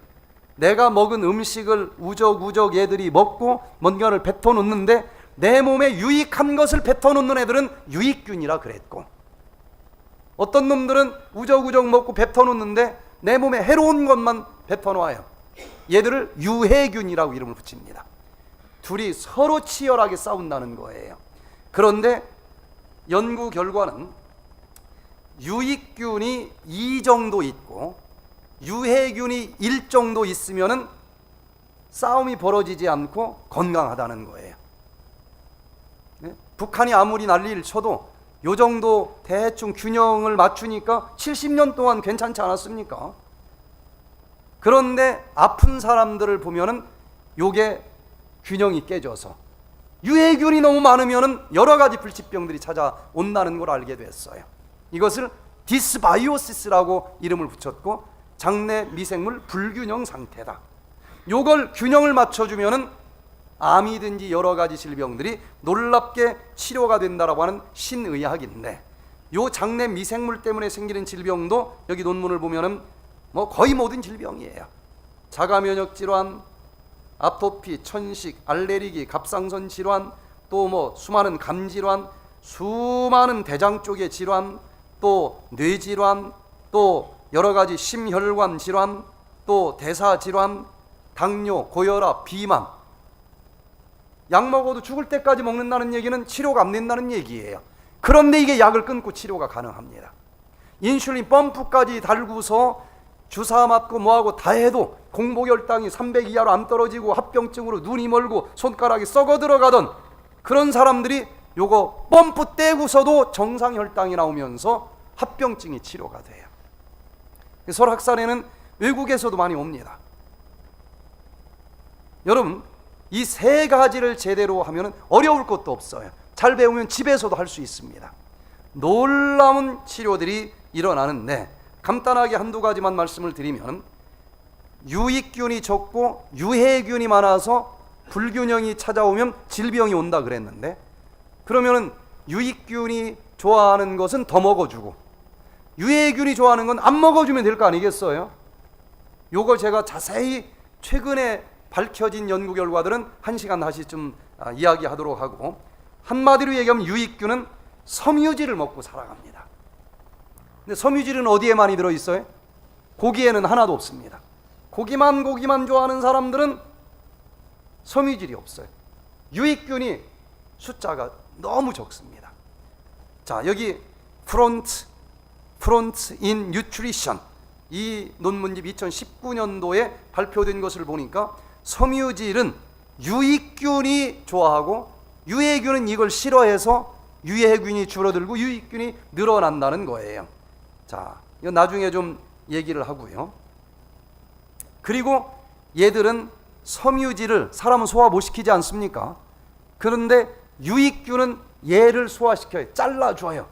내가 먹은 음식을 우적우적 얘들이 먹고 뭔가를 뱉어놓는데 내 몸에 유익한 것을 뱉어놓는 애들은 유익균이라 그랬고 어떤 놈들은 우적우적 먹고 뱉어놓는데 내 몸에 해로운 것만 뱉어놓아요. 얘들을 유해균이라고 이름을 붙입니다. 둘이 서로 치열하게 싸운다는 거예요. 그런데 연구 결과는 유익균이 2 정도 있고 유해균이 1 정도 있으면은 싸움이 벌어지지 않고 건강하다는 거예요. 네? 북한이 아무리 난리를 쳐도 요 정도 대충 균형을 맞추니까 70년 동안 괜찮지 않았습니까? 그런데 아픈 사람들을 보면은 요게 균형이 깨져서 유해균이 너무 많으면은 여러 가지 불치병들이 찾아온다는 걸 알게 됐어요. 이것을 디스바이오시스라고 이름을 붙였고 장내 미생물 불균형 상태다. 요걸 균형을 맞춰주면은 암이든지 여러 가지 질병들이 놀랍게 치료가 된다라고 하는 신의학인데, 요 장내 미생물 때문에 생기는 질병도 여기 논문을 보면은 뭐 거의 모든 질병이에요. 자가 면역 질환, 아토피, 천식, 알레르기, 갑상선 질환, 또 뭐 수많은 간 질환, 수많은 대장 쪽의 질환, 또 뇌 질환, 또 여러 가지 심혈관 질환, 또 대사 질환, 당뇨, 고혈압, 비만. 약 먹어도 죽을 때까지 먹는다는 얘기는 치료가 안 된다는 얘기예요. 그런데 이게 약을 끊고 치료가 가능합니다. 인슐린 펌프까지 달고서 주사 맞고 뭐하고 다 해도 공복혈당이 300 이하로 안 떨어지고 합병증으로 눈이 멀고 손가락이 썩어 들어가던 그런 사람들이 요거 펌프 떼고서도 정상 혈당이 나오면서 합병증이 치료가 돼요. 설악산에는 외국에서도 많이 옵니다. 여러분, 이 3가지를 제대로 하면 어려울 것도 없어요. 잘 배우면 집에서도 할 수 있습니다. 놀라운 치료들이 일어나는데, 간단하게 한두 가지만 말씀을 드리면, 유익균이 적고 유해균이 많아서 불균형이 찾아오면 질병이 온다 그랬는데, 그러면은 유익균이 좋아하는 것은 더 먹어주고 유해균이 좋아하는 건 안 먹어주면 될 거 아니겠어요? 요거 제가 자세히 최근에 밝혀진 연구 결과들은 1시간 다시 좀 이야기하도록 하고, 한마디로 얘기하면 유익균은 섬유질을 먹고 살아갑니다. 근데 섬유질은 어디에 많이 들어있어요? 고기에는 하나도 없습니다. 고기만 좋아하는 사람들은 섬유질이 없어요. 유익균이 숫자가 너무 적습니다. 자, 여기 프론트 인 뉴트리션, 이 논문집 2019년도에 발표된 것을 보니까 섬유질은 유익균이 좋아하고 유해균은 이걸 싫어해서 유해균이 줄어들고 유익균이 늘어난다는 거예요. 자, 이거 나중에 좀 얘기를 하고요. 그리고 얘들은 섬유질을 사람은 소화 못 시키지 않습니까? 그런데 유익균은 얘를 소화시켜요. 잘라줘요.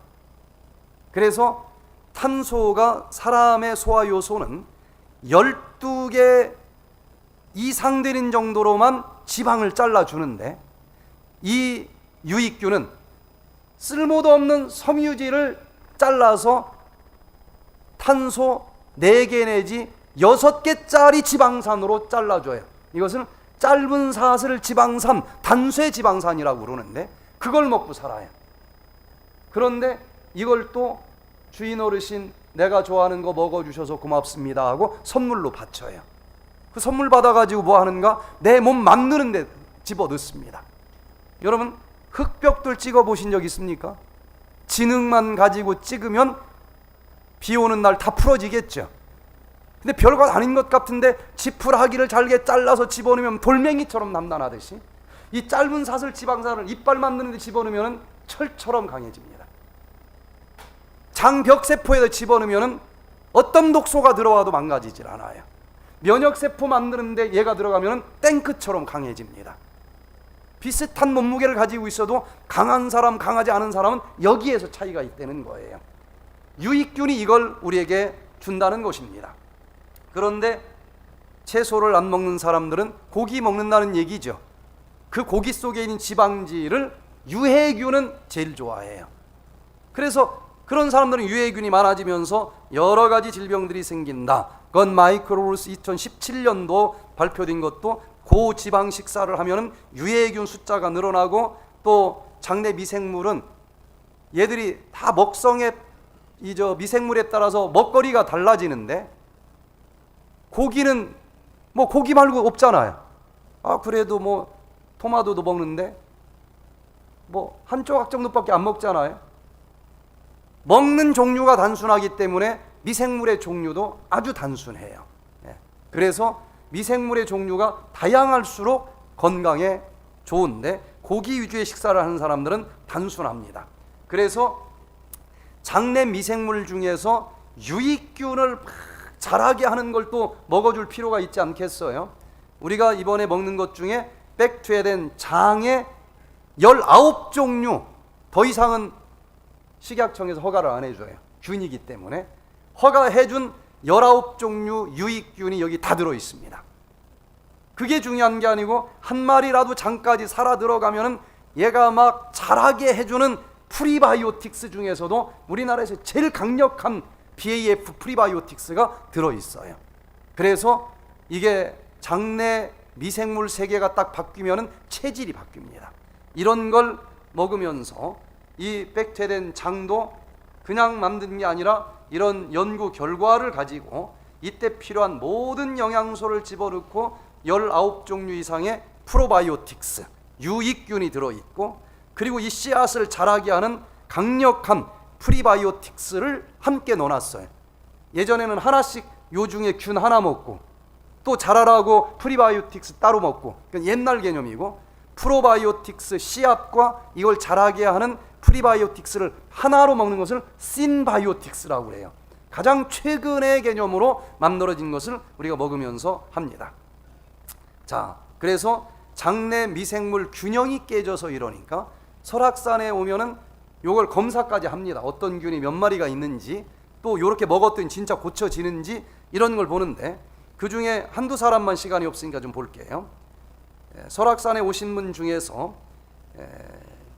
그래서 탄소가 사람의 소화 요소는 12개 이상 되는 정도로만 지방을 잘라주는데, 이 유익균은 쓸모도 없는 섬유질을 잘라서 탄소 4개 내지 6개짜리 지방산으로 잘라줘요. 이것은 짧은 사슬 지방산, 단쇄 지방산이라고 그러는데 그걸 먹고 살아요. 그런데 이걸 또 주인 어르신 내가 좋아하는 거 먹어주셔서 고맙습니다 하고 선물로 바쳐요. 그 선물 받아가지고 뭐 하는가? 내 몸 만드는 데 집어넣습니다. 여러분, 흑벽돌 찍어보신 적 있습니까? 지능만 가지고 찍으면 비 오는 날 다 풀어지겠죠. 근데 별것 아닌 것 같은데 지푸라기를 잘게 잘라서 집어넣으면 돌멩이처럼 남단하듯이 이 짧은 사슬 지방산을 이빨 만드는 데 집어넣으면 철처럼 강해집니다. 장벽세포에다 집어넣으면 어떤 독소가 들어와도 망가지질 않아요. 면역세포 만드는데 얘가 들어가면 탱크처럼 강해집니다. 비슷한 몸무게를 가지고 있어도 강한 사람, 강하지 않은 사람은 여기에서 차이가 있다는 거예요. 유익균이 이걸 우리에게 준다는 것입니다. 그런데 채소를 안 먹는 사람들은 고기 먹는다는 얘기죠. 그 고기 속에 있는 지방질을 유해균은 제일 좋아해요. 그래서 그런 사람들은 유해균이 많아지면서 여러 가지 질병들이 생긴다. 그건 마이크로루스 2017년도 발표된 것도 고지방 식사를 하면 유해균 숫자가 늘어나고, 또 장내 미생물은 얘들이 다 먹성의 미생물에 따라서 먹거리가 달라지는데, 고기는 뭐 고기 말고 없잖아요. 아 그래도 뭐 토마토도 먹는데 뭐 한 조각 정도밖에 안 먹잖아요. 먹는 종류가 단순하기 때문에 미생물의 종류도 아주 단순해요. 그래서 미생물의 종류가 다양할수록 건강에 좋은데 고기 위주의 식사를 하는 사람들은 단순합니다. 그래서 장내 미생물 중에서 유익균을 막 자라게 하는 걸 또 먹어줄 필요가 있지 않겠어요? 우리가 이번에 먹는 것 중에 백투에덴 장의 19종류, 더 이상은 식약청에서 허가를 안 해줘요. 균이기 때문에. 허가해준 19종류 유익균이 여기 다 들어있습니다. 그게 중요한 게 아니고 한 마리라도 장까지 살아 들어가면은 얘가 막 자라게 해주는 프리바이오틱스 중에서도 우리나라에서 제일 강력한 BAF 프리바이오틱스가 들어있어요. 그래서 이게 장내 미생물 세계가 딱 바뀌면은 체질이 바뀝니다. 이런 걸 먹으면서 이 백투에덴 장도 그냥 만든 게 아니라 이런 연구 결과를 가지고 이때 필요한 모든 영양소를 집어넣고 19종류 이상의 프로바이오틱스, 유익균이 들어있고 그리고 이 씨앗을 자라게 하는 강력한 프리바이오틱스를 함께 넣어놨어요. 예전에는 하나씩 요 중에 균 하나 먹고 또 자라라고 프리바이오틱스 따로 먹고, 그러니까 옛날 개념이고, 프로바이오틱스 씨앗과 이걸 자라게 하는 프리바이오틱스를 하나로 먹는 것을 신바이오틱스라고 해요. 가장 최근의 개념으로 만들어진 것을 우리가 먹으면서 합니다. 자, 그래서 장내 미생물 균형이 깨져서 이러니까 설악산에 오면은 요걸 검사까지 합니다. 어떤 균이 몇 마리가 있는지, 또 요렇게 먹었더니 진짜 고쳐지는지 이런 걸 보는데, 그 중에 한두 사람만 시간이 없으니까 좀 볼게요. 설악산에 오신 분 중에서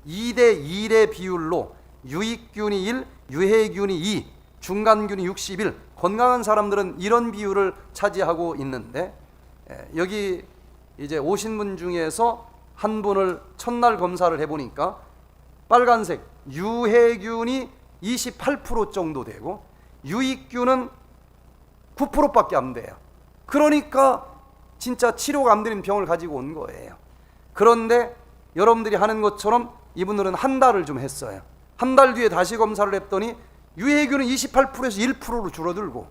2대 1의 비율로 유익균이 1, 유해균이 2, 중간균이 61, 건강한 사람들은 이런 비율을 차지하고 있는데, 여기 이제 오신 분 중에서 한 분을 첫날 검사를 해보니까 빨간색 유해균이 28% 정도 되고 유익균은 9%밖에 안 돼요. 그러니까 진짜 치료가 안 되는 병을 가지고 온 거예요. 그런데 여러분들이 하는 것처럼 이분들은 한 달을 좀 했어요. 한 달 뒤에 다시 검사를 했더니 유해균은 28%에서 1%로 줄어들고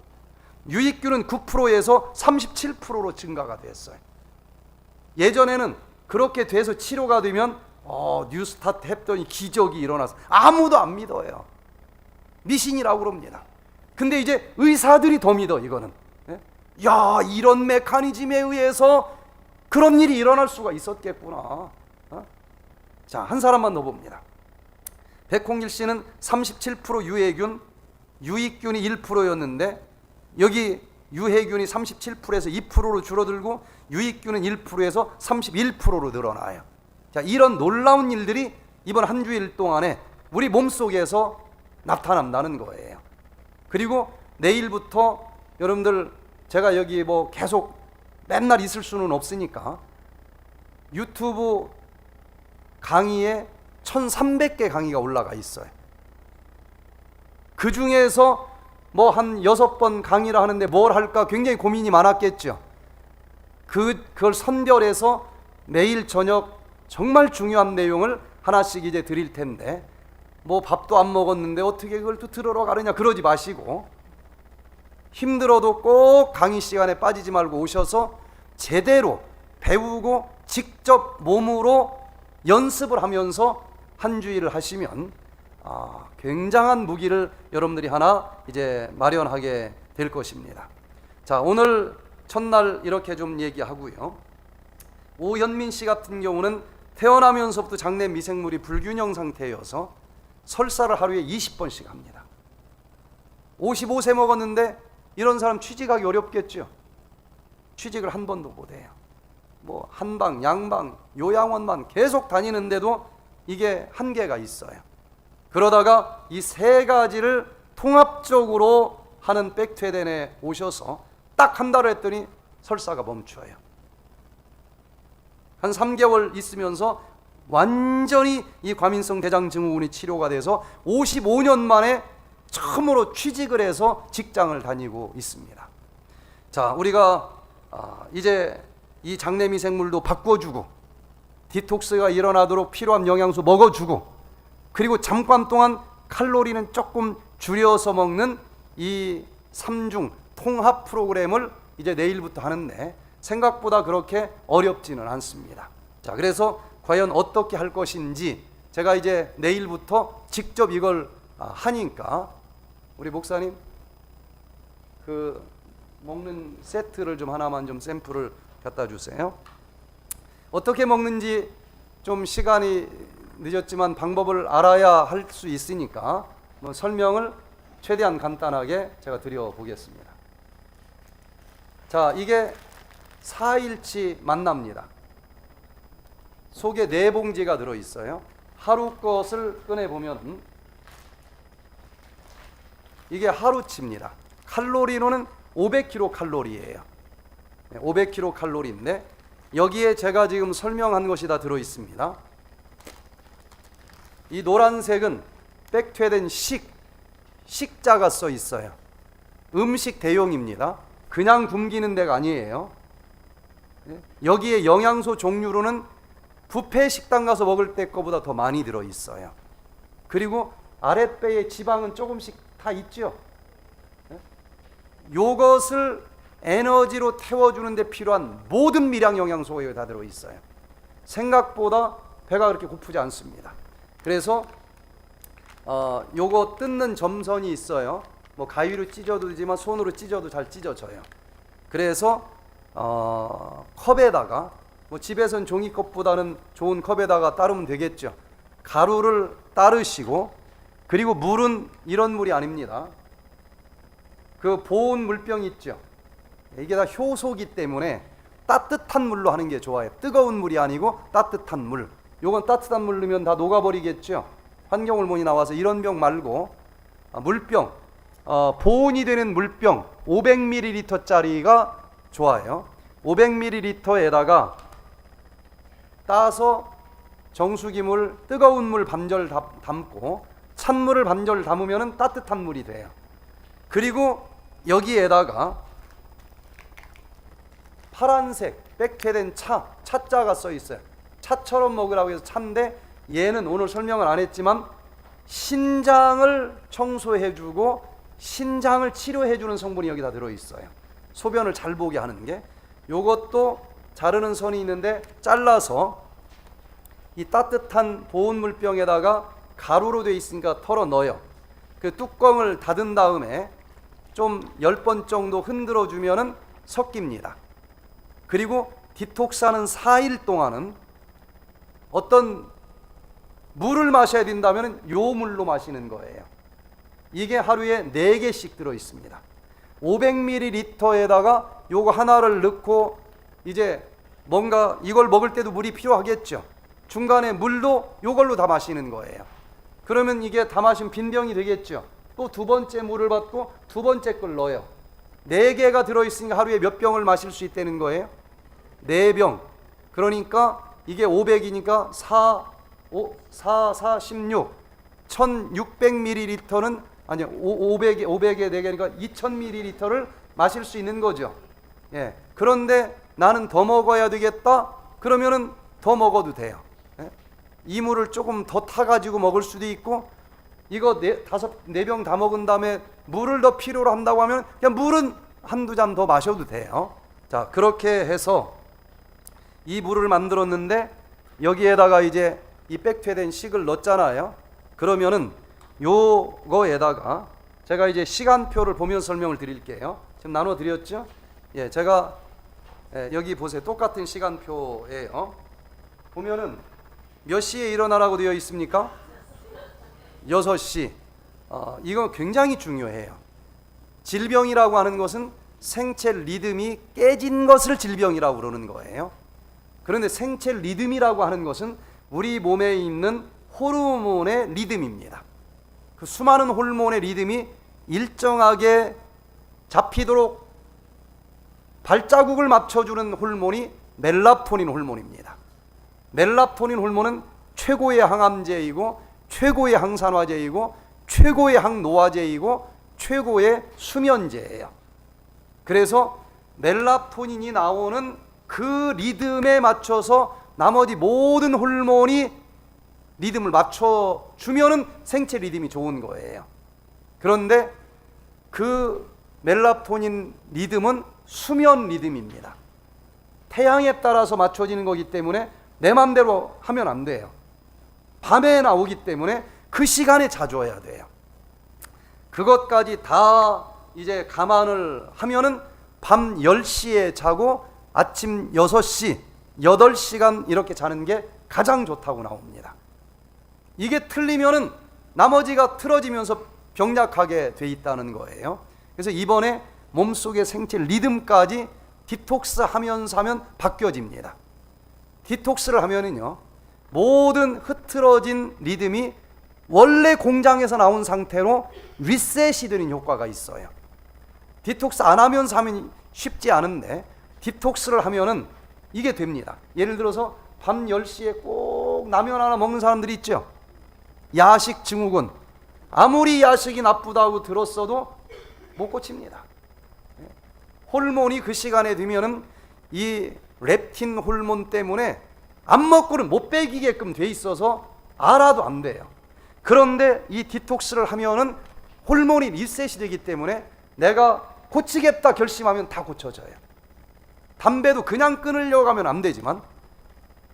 유익균은 9%에서 37%로 증가가 됐어요. 예전에는 그렇게 돼서 치료가 되면 뉴스타트 했더니 기적이 일어나서 아무도 안 믿어요. 미신이라고 그럽니다. 근데 이제 의사들이 더 믿어. 이거는 야, 이런 메커니즘에 의해서 그런 일이 일어날 수가 있었겠구나. 자, 한 사람만 더 봅니다. 백홍길 씨는 37% 유해균, 유익균이 1%였는데 여기 유해균이 37%에서 2%로 줄어들고 유익균은 1%에서 31%로 늘어나요. 자, 이런 놀라운 일들이 이번 한 주일 동안에 우리 몸속에서 나타난다는 거예요. 그리고 내일부터 여러분들, 제가 여기 뭐 계속 맨날 있을 수는 없으니까 유튜브 강의에 1300개 강의가 올라가 있어요. 그 중에서 뭐 한 6번 강의를 하는데 뭘 할까 굉장히 고민이 많았겠죠. 그걸 선별해서 매일 저녁 정말 중요한 내용을 하나씩 이제 드릴 텐데, 뭐 밥도 안 먹었는데 어떻게 그걸 또 들으러 가느냐 그러지 마시고, 힘들어도 꼭 강의 시간에 빠지지 말고 오셔서 제대로 배우고 직접 몸으로 연습을 하면서 한 주일을 하시면 굉장한 무기를 여러분들이 하나 이제 마련하게 될 것입니다. 자, 오늘 첫날 이렇게 좀 얘기하고요. 오현민 씨 같은 경우는 태어나면서부터 장내 미생물이 불균형 상태여서 설사를 하루에 20번씩 합니다. 55세 먹었는데 이런 사람 취직하기 어렵겠죠. 취직을 한 번도 못해요. 뭐 한방, 양방, 요양원만 계속 다니는데도 이게 한계가 있어요. 그러다가 이 세 가지를 통합적으로 하는 백투에덴에 오셔서 딱 한 달을 했더니 설사가 멈춰요. 한 3개월 있으면서 완전히 이 과민성 대장 증후군이 치료가 돼서 55년 만에 처음으로 취직을 해서 직장을 다니고 있습니다. 자, 우리가 이제 이 장내 미생물도 바꿔주고 디톡스가 일어나도록 필요한 영양소 먹어주고, 그리고 잠깐 동안 칼로리는 조금 줄여서 먹는 이 3중 통합 프로그램을 이제 내일부터 하는데 생각보다 그렇게 어렵지는 않습니다. 자, 그래서 과연 어떻게 할 것인지 제가 이제 내일부터 직접 이걸 하니까 우리 목사님 그 먹는 세트를 좀 하나만 좀 샘플을 갖다 주세요. 어떻게 먹는지 좀 시간이 늦었지만 방법을 알아야 할 수 있으니까 뭐 설명을 최대한 간단하게 제가 드려 보겠습니다. 자, 이게 4일치 만납니다. 속에 4봉지가 들어 있어요. 하루 것을 꺼내 보면 이게 하루치입니다. 칼로리로는 500kcal. 500kcal인데 여기에 제가 지금 설명한 것이 다 들어 있습니다. 이 노란색은 백퇴된 식자가 써 있어요. 음식 대용입니다. 그냥 굶기는 데가 아니에요. 여기에 영양소 종류로는 뷔페 식당 가서 먹을 때 거보다 더 많이 들어 있어요. 그리고 아랫배에 지방은 조금씩 다 있죠. 요것을 에너지로 태워주는 데 필요한 모든 미량 영양소가 여기 다 들어 있어요. 생각보다 배가 그렇게 고프지 않습니다. 그래서 요거 뜯는 점선이 있어요. 뭐 가위로 찢어도 되지만 손으로 찢어도 잘 찢어져요. 그래서 컵에다가 뭐 집에선 종이컵보다는 좋은 컵에다가 따르면 되겠죠. 가루를 따르시고, 그리고 물은 이런 물이 아닙니다. 그 보온 물병 있죠. 이게 다 효소기 때문에 따뜻한 물로 하는 게 좋아요. 뜨거운 물이 아니고 따뜻한 물. 요건 따뜻한 물 넣으면 다 녹아버리겠죠. 환경호르몬이 나와서 이런 병 말고 물병, 보온이 되는 물병 500ml짜리가 좋아요. 500ml에다가 따서 정수기물, 뜨거운 물 반절 담고 찬물을 반절 담으면 따뜻한 물이 돼요. 그리고 여기에다가 파란색 백퇴된 차자가 써 있어요. 차처럼 먹으라고 해서 차인데, 얘는 오늘 설명을 안 했지만 신장을 청소해주고 신장을 치료해주는 성분이 여기다 들어있어요. 소변을 잘 보게 하는 게. 요것도 자르는 선이 있는데 잘라서 이 따뜻한 보온 물병에다가 가루로 되어 있으니까 털어 넣어요. 그 뚜껑을 닫은 다음에 좀 10번 정도 흔들어 주면은 섞입니다. 그리고 디톡스하는 4일 동안은 어떤 물을 마셔야 된다면 요 물로 마시는 거예요. 이게 하루에 4개씩 들어 있습니다. 500ml에다가 요거 하나를 넣고 이제 뭔가 이걸 먹을 때도 물이 필요하겠죠. 중간에 물도 요걸로 다 마시는 거예요. 그러면 이게 다 마신 빈병이 되겠죠. 또 두 번째 물을 받고 두 번째 걸 넣어요. 4개가 들어있으니까 하루에 몇 병을 마실 수 있다는 거예요? 4병. 그러니까 이게 500이니까 16. 1600ml는 아니요, 500에 4개니까 2000ml를 마실 수 있는 거죠. 예. 그런데 나는 더 먹어야 되겠다. 그러면은 더 먹어도 돼요. 예? 이 물을 조금 더 타가지고 먹을 수도 있고, 이거 4병 다 먹은 다음에 물을 더 필요로 한다고 하면 그냥 물은 한두 잔 더 마셔도 돼요. 자, 그렇게 해서 이 물을 만들었는데 여기에다가 이제 이 백퇴된 식을 넣었잖아요. 그러면은 요거에다가 제가 이제 시간표를 보면서 설명을 드릴게요. 지금 나눠 드렸죠? 예, 제가 여기 보세요. 똑같은 시간표예요. 보면은 몇 시에 일어나라고 되어 있습니까? 6시. 이거 굉장히 중요해요. 질병이라고 하는 것은 생체 리듬이 깨진 것을 질병이라고 그러는 거예요. 그런데 생체 리듬이라고 하는 것은 우리 몸에 있는 호르몬의 리듬입니다. 그 수많은 호르몬의 리듬이 일정하게 잡히도록 발자국을 맞춰주는 호르몬이 멜라토닌 호르몬입니다. 멜라토닌 호르몬은 최고의 항암제이고 최고의 항산화제이고 최고의 항노화제이고 최고의 수면제예요. 그래서 멜라토닌이 나오는 그 리듬에 맞춰서 나머지 모든 호르몬이 리듬을 맞춰주면은 생체 리듬이 좋은 거예요. 그런데 그 멜라토닌 리듬은 수면 리듬입니다. 태양에 따라서 맞춰지는 거기 때문에 내 맘대로 하면 안 돼요. 밤에 나오기 때문에 그 시간에 자줘야 돼요. 그것까지 다 이제 감안을 하면은 밤 10시에 자고 아침 6시, 8시간 이렇게 자는 게 가장 좋다고 나옵니다. 이게 틀리면은 나머지가 틀어지면서 병약하게 돼 있다는 거예요. 그래서 이번에 몸속의 생체 리듬까지 디톡스 하면서 하면 바뀌어집니다. 디톡스를 하면은요, 모든 흐트러진 리듬이 원래 공장에서 나온 상태로 리셋이 되는 효과가 있어요. 디톡스 안 하면서 하면 쉽지 않은데 디톡스를 하면은 이게 됩니다. 예를 들어서 밤 10시에 꼭 라면 하나 먹는 사람들이 있죠. 야식 증후군. 아무리 야식이 나쁘다고 들었어도 못 고칩니다. 호르몬이 그 시간에 되면은 이 렙틴 호르몬 때문에 안 먹고는 못 빼기게끔 돼 있어서 알아도 안 돼요. 그런데 이 디톡스를 하면은 호르몬이 리셋이 되기 때문에 내가 고치겠다 결심하면 다 고쳐져요. 담배도 그냥 끊으려고 하면 안 되지만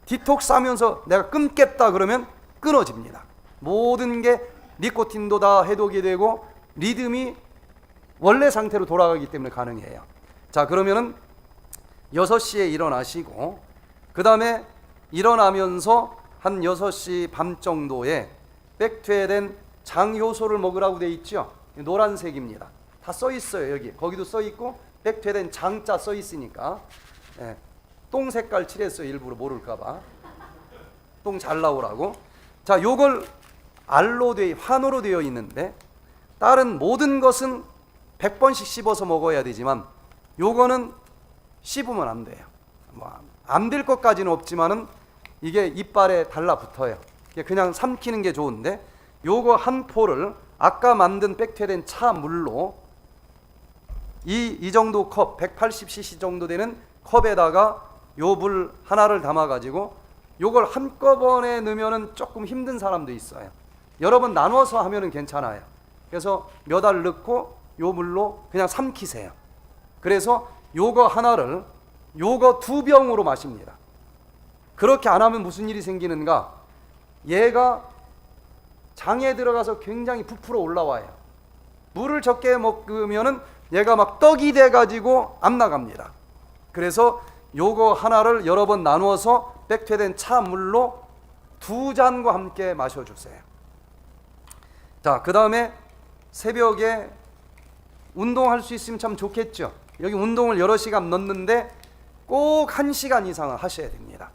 디톡스 하면서 내가 끊겠다 그러면 끊어집니다. 모든 게 니코틴도 다 해독이 되고 리듬이 원래 상태로 돌아가기 때문에 가능해요. 자, 그러면은 6시에 일어나시고 그 다음에 일어나면서 한 6시 반 정도에 백퇴된 장효소를 먹으라고 돼 있죠. 노란색입니다. 다 써 있어요. 여기 거기도 써 있고 백퇴된 장자 써 있으니까. 예. 똥 색깔 칠했어요. 일부러 모를까봐. 똥 잘 나오라고. 자, 요걸 환호로 되어 있는데 다른 모든 것은 100번씩 씹어서 먹어야 되지만 요거는 씹으면 안 돼요. 뭐 안 될 것까지는 없지만은 이게 이빨에 달라붙어요. 그냥 삼키는 게 좋은데 요거 한 포를 아까 만든 백퇴된 차 물로 이 정도 컵 180cc 정도 되는 컵에다가 요 물 하나를 담아 가지고 요걸 한꺼번에 넣으면은 조금 힘든 사람도 있어요. 여러 번 나눠서 하면은 괜찮아요. 그래서 몇 알 넣고 요 물로 그냥 삼키세요. 그래서 요거 하나를 요거 2병으로 마십니다. 그렇게 안 하면 무슨 일이 생기는가? 얘가 장에 들어가서 굉장히 부풀어 올라와요. 물을 적게 먹으면은 얘가 막 떡이 돼 가지고 안 나갑니다. 그래서 요거 하나를 여러 번 나누어서 백퇴된 차 물로 2잔과 함께 마셔주세요. 자, 그 다음에 새벽에 운동할 수 있으면 참 좋겠죠. 여기 운동을 여러 시간 넣는데 꼭 1시간 이상은 하셔야 됩니다.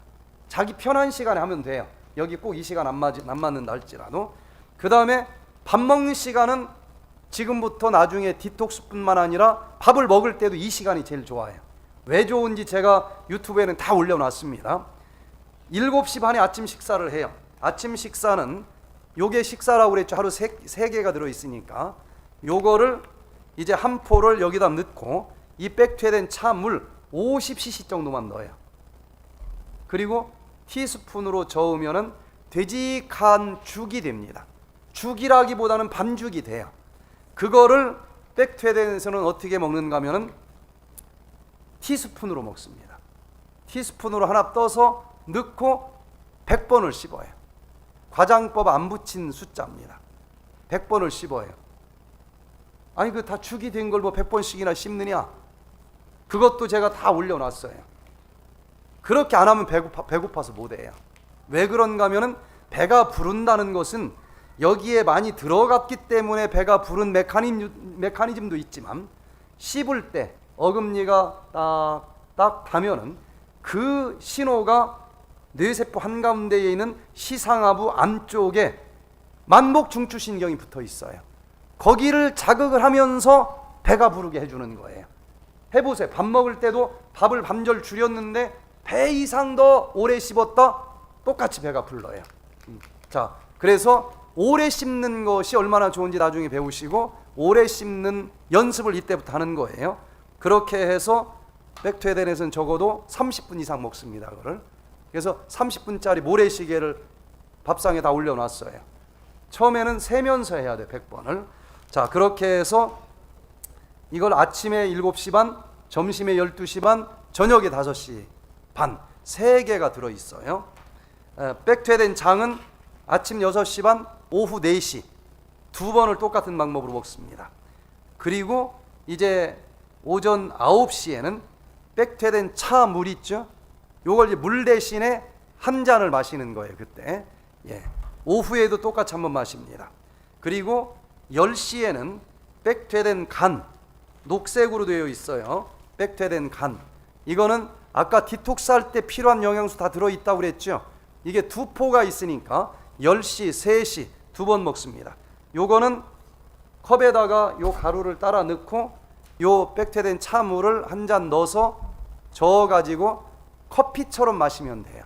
자기 편한 시간에 하면 돼요. 여기 꼭 이 시간 안 맞는다 할지라도. 그 다음에 밥 먹는 시간은 지금부터 나중에 디톡스뿐만 아니라 밥을 먹을 때도 이 시간이 제일 좋아요. 왜 좋은지 제가 유튜브에는 다 올려놨습니다. 7시 반에 아침 식사를 해요. 아침 식사는 요게 식사라고 그랬죠. 하루 3개가 들어있으니까 요거를 이제 한 포를 여기다 넣고 이 백퇴된 차물 50cc 정도만 넣어요. 그리고 티스푼으로 저으면은 되직한 죽이 됩니다. 죽이라기보다는 반죽이 돼요. 그거를 백퇴된에서는 어떻게 먹는가 하면은 티스푼으로 먹습니다. 티스푼으로 하나 떠서 넣고 100번을 씹어요. 과장법 안 붙인 숫자입니다. 100번을 씹어요. 아니 그 다 죽이 된 걸 뭐 100번씩이나 씹느냐? 그것도 제가 다 올려놨어요. 그렇게 안 하면 배고파서 못해요. 왜 그런가 하면은 배가 부른다는 것은 여기에 많이 들어갔기 때문에 배가 부른 메커니즘도 있지만 씹을 때 어금니가 딱 닿으면은 그 신호가 뇌세포 한가운데에 있는 시상하부 안쪽에 만복중추신경이 붙어 있어요. 거기를 자극을 하면서 배가 부르게 해주는 거예요. 해보세요. 밥 먹을 때도 밥을 반절 줄였는데 배 이상 더 오래 씹었다 똑같이 배가 불러요. 자, 그래서 오래 씹는 것이 얼마나 좋은지 나중에 배우시고 오래 씹는 연습을 이때부터 하는 거예요. 그렇게 해서 백퇴된에서는 적어도 30분 이상 먹습니다. 그걸. 그래서 30분짜리 모래시계를 밥상에 다 올려놨어요. 처음에는 세면서 해야 돼, 100번을. 자, 그렇게 해서 이걸 아침에 7시 반, 점심에 12시 반, 저녁에 5시 반 3개가 들어있어요. 백퇴된 장은 아침 6시 반, 오후 4시 2번을 똑같은 방법으로 먹습니다. 그리고 이제 오전 9시에는 백퇴된 차 물 있죠? 요걸 이제 물 대신에 한 잔을 마시는 거예요, 그때. 예. 오후에도 똑같이 한번 마십니다. 그리고 10시에는 백퇴된 간, 녹색으로 되어 있어요. 백퇴된 간. 이거는 아까 디톡스 할 때 필요한 영양소 다 들어있다고 그랬죠? 이게 2포가 있으니까 10시, 3시 2번 먹습니다. 요거는 컵에다가 요 가루를 따라 넣고 요 백퇴된 차물을 한 잔 넣어서 저어가지고 커피처럼 마시면 돼요.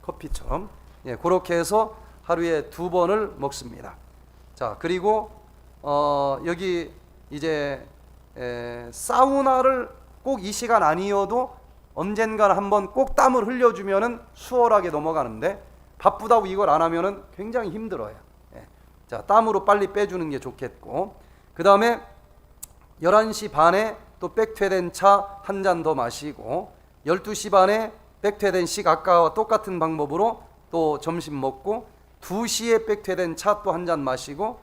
커피처럼. 예, 그렇게 해서 하루에 2번을 먹습니다. 자, 그리고 여기 이제 사우나를 꼭 이 시간 아니어도 언젠가 한번 꼭 땀을 흘려주면은 수월하게 넘어가는데 바쁘다고 이걸 안 하면은 굉장히 힘들어요. 예. 자, 땀으로 빨리 빼주는 게 좋겠고, 그 다음에 11시 반에 또 백퇴된 차 한 잔 더 마시고 12시 반에 백퇴된 식 아까와 똑같은 방법으로 또 점심 먹고 2시에 백퇴된 차 또 한 잔 마시고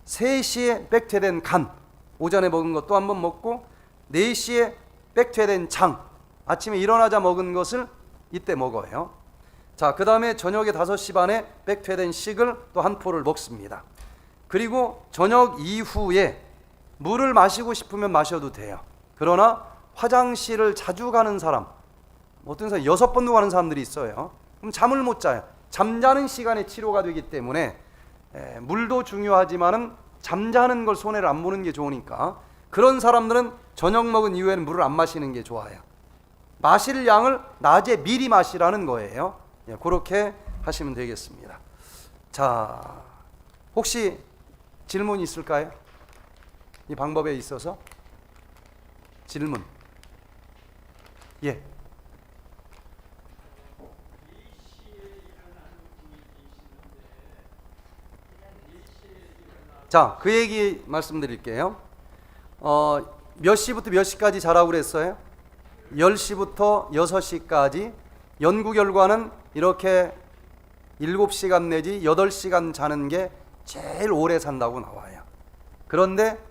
3시에 백퇴된 간 오전에 먹은 것 또 한 번 먹고 4시에 백퇴된 장 아침에 일어나자 먹은 것을 이때 먹어요. 자, 그 다음에 저녁에 5시 반에 백퇴된 식을 또 한 포를 먹습니다. 그리고 저녁 이후에 물을 마시고 싶으면 마셔도 돼요. 그러나 화장실을 자주 가는 사람, 어떤 사람 6번도 가는 사람들이 있어요. 그럼 잠을 못 자요. 잠자는 시간에 치료가 되기 때문에 물도 중요하지만은 잠자는 걸 손해를 안 보는 게 좋으니까 그런 사람들은 저녁 먹은 이후에는 물을 안 마시는 게 좋아요. 마실 양을 낮에 미리 마시라는 거예요. 예, 그렇게 하시면 되겠습니다. 자, 혹시 질문 있을까요? 이 방법에 있어서 질문. 예. 자, 그 얘기 말씀드릴게요. 몇 시부터 몇 시까지 자라고 그랬어요? 10시부터 6시까지. 연구 결과는 이렇게 7시간 내지 8시간 자는 게 제일 오래 산다고 나와요. 그런데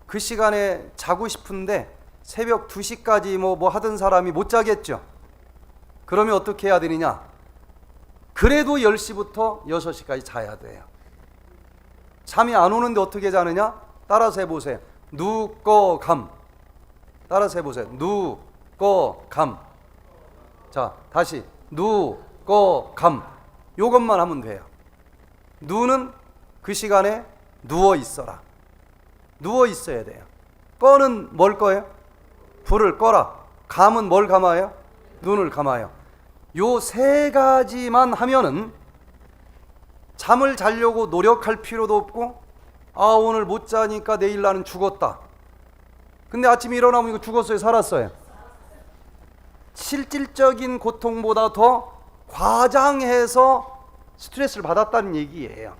그 시간에 자고 싶은데 새벽 2시까지 뭐 하던 사람이 못 자겠죠. 그러면 어떻게 해야 되느냐? 그래도 10시부터 6시까지 자야 돼요. 잠이 안 오는데 어떻게 자느냐? 따라서 해보세요. 누, 꺼, 감. 따라서 해보세요. 누, 꺼, 감. 자, 다시 누, 꺼, 감. 요것만 하면 돼요. 누는 그 시간에 누워 있어라. 누워 있어야 돼요. 꺼는 뭘 꺼요? 불을 꺼라. 감은 뭘 감아요? 눈을 감아요. 요 3가지만 하면은 잠을 자려고 노력할 필요도 없고, 아, 오늘 못 자니까 내일 나는 죽었다. 근데 아침에 일어나면 이거 죽었어요, 살았어요? 실질적인 고통보다 더 과장해서 스트레스를 받았다는 얘기예요.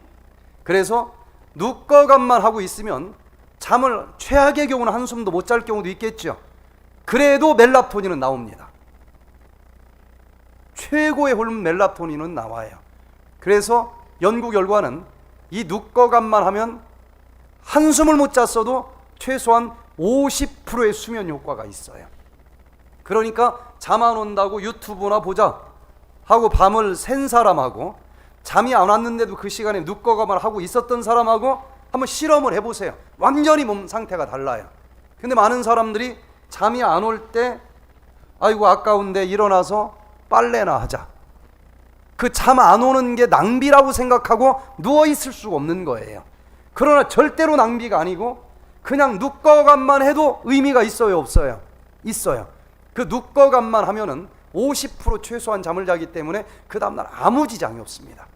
그래서 눕거감만 하고 있으면 잠을 최악의 경우는 한숨도 못 잘 경우도 있겠죠. 그래도 멜라토닌은 나옵니다. 최고의 호르몬 멜라토닌은 나와요. 그래서 연구 결과는 이 눕거감만 하면 한숨을 못 잤어도 최소한 50%의 수면 효과가 있어요. 그러니까 잠 안 온다고 유튜브나 보자 하고 밤을 샌 사람하고 잠이 안 왔는데도 그 시간에 눕거감을 하고 있었던 사람하고 한번 실험을 해보세요. 완전히 몸 상태가 달라요. 근데 많은 사람들이 잠이 안 올 때 아이고 아까운데 일어나서 빨래나 하자. 그 잠 안 오는 게 낭비라고 생각하고 누워 있을 수가 없는 거예요. 그러나 절대로 낭비가 아니고 그냥 눕거감만 해도 의미가 있어요, 없어요? 있어요. 그 눕거감만 하면은 50% 최소한 잠을 자기 때문에 그 다음날 아무 지장이 없습니다.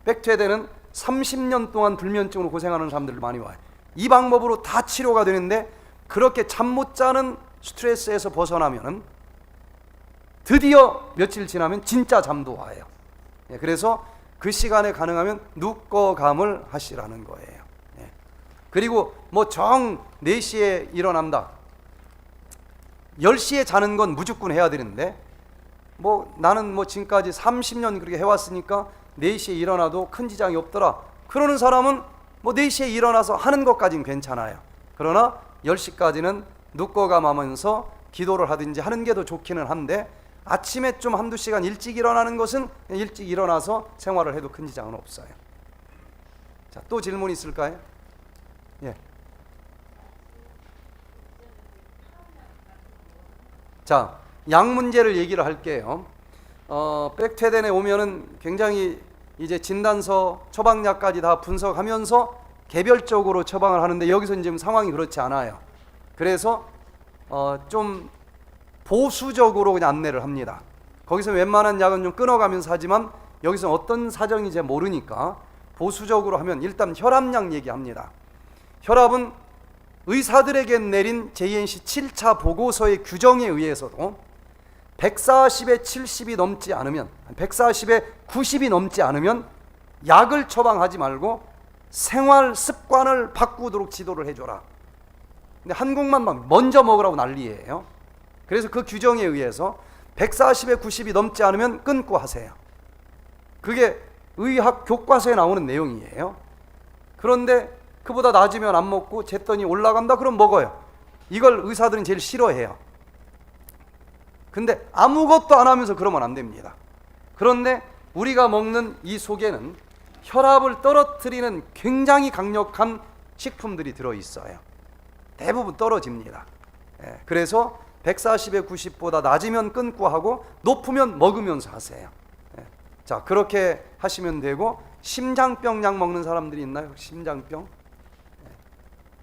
백퇴되는 30년 동안 불면증으로 고생하는 사람들 많이 와요. 이 방법으로 다 치료가 되는데 그렇게 잠 못 자는 스트레스에서 벗어나면은 드디어 며칠 지나면 진짜 잠도 와요. 예, 그래서 그 시간에 가능하면 눕거감을 하시라는 거예요. 예. 그리고 뭐 정 4시에 일어난다, 10시에 자는 건 무조건 해야 되는데, 뭐 나는 뭐 지금까지 30년 그렇게 해왔으니까 4시에 일어나도 큰 지장이 없더라, 그러는 사람은 뭐 4시에 일어나서 하는 것까지는 괜찮아요. 그러나 10시까지는 눕거감하면서 기도를 하든지 하는 게 더 좋기는 한데, 아침에 좀 한두 시간 일찍 일어나는 것은 일찍 일어나서 생활을 해도 큰 지장은 없어요. 자, 또 질문 있을까요? 예. 자, 약 문제를 얘기를 할게요. 백퇴덴에 오면은 굉장히 이제 진단서, 처방약까지 다 분석하면서 개별적으로 처방을 하는데, 여기서 지금 상황이 그렇지 않아요. 그래서 좀 보수적으로 그냥 안내를 합니다. 거기서 웬만한 약은 좀 끊어가면서 하지만, 여기서 어떤 사정인지 잘 모르니까 보수적으로 하면 일단 혈압약 얘기합니다. 혈압은 의사들에게 내린 JNC 7차 보고서의 규정에 의해서도 140에 70이 넘지 않으면, 140에 90이 넘지 않으면 약을 처방하지 말고 생활 습관을 바꾸도록 지도를 해줘라. 근데 한국만 막 먼저 먹으라고 난리예요. 그래서 그 규정에 의해서 140에 90이 넘지 않으면 끊고 하세요. 그게 의학 교과서에 나오는 내용이에요. 그런데 그보다 낮으면 안 먹고 쟀더니 올라간다, 그럼 먹어요. 이걸 의사들은 제일 싫어해요. 근데 아무것도 안 하면서 그러면 안 됩니다. 그런데 우리가 먹는 이 속에는 혈압을 떨어뜨리는 굉장히 강력한 식품들이 들어있어요. 대부분 떨어집니다. 그래서 140에 90보다 낮으면 끊고 하고 높으면 먹으면서 하세요. 자, 그렇게 하시면 되고, 심장병 약 먹는 사람들이 있나요? 심장병?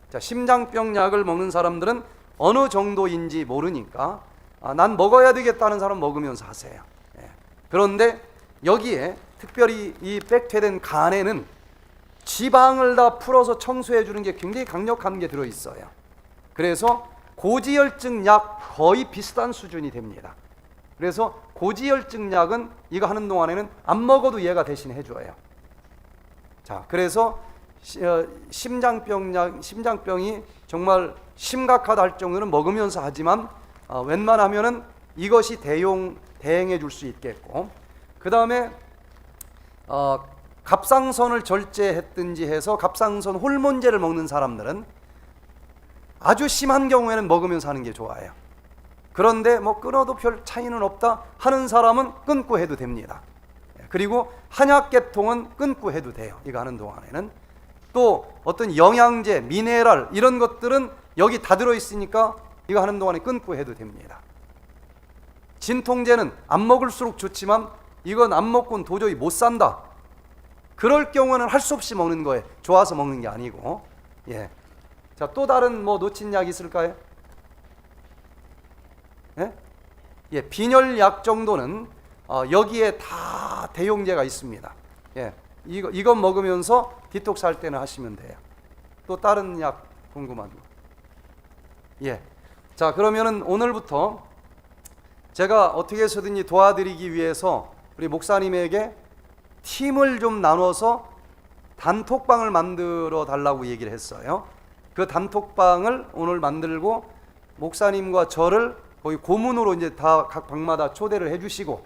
자, 심장병 약을 먹는 사람들은 어느 정도인지 모르니까 난 먹어야 되겠다는 사람 먹으면서 하세요. 그런데 여기에 특별히 이 백퇴된 간에는 지방을 다 풀어서 청소해 주는 게 굉장히 강력한 게 들어있어요. 그래서 고지혈증 약 거의 비슷한 수준이 됩니다. 그래서 고지혈증 약은 이거 하는 동안에는 안 먹어도 얘가 대신 해줘요. 자, 그래서 심장병이 정말 심각하다 할 정도는 먹으면서 하지만 웬만하면은 이것이 대행해 줄 수 있겠고, 그 다음에 갑상선을 절제했든지 해서 갑상선 호르몬제를 먹는 사람들은 아주 심한 경우에는 먹으면서 하는 게 좋아요. 그런데 뭐 끊어도 별 차이는 없다 하는 사람은 끊고 해도 됩니다. 그리고 한약계통은 끊고 해도 돼요. 이거 하는 동안에는. 또 어떤 영양제, 미네랄 이런 것들은 여기 다 들어있으니까 이거 하는 동안에 끊고 해도 됩니다. 진통제는 안 먹을수록 좋지만 이건 안 먹고는 도저히 못 산다, 그럴 경우는 할 수 없이 먹는 거예요. 좋아서 먹는 게 아니고. 예. 자, 또 다른 뭐 놓친 약 있을까요? 예? 예, 빈혈약 정도는 여기에 다 대용제가 있습니다. 예. 이거 먹으면서 디톡스 할 때는 하시면 돼요. 또 다른 약 궁금한 거. 예. 자, 그러면은 오늘부터 제가 어떻게 해서든지 도와드리기 위해서 우리 목사님에게 팀을 좀 나눠서 단톡방을 만들어 달라고 얘기를 했어요. 그 단톡방을 오늘 만들고 목사님과 저를 거기 고문으로 이제 다 각 방마다 초대를 해주시고,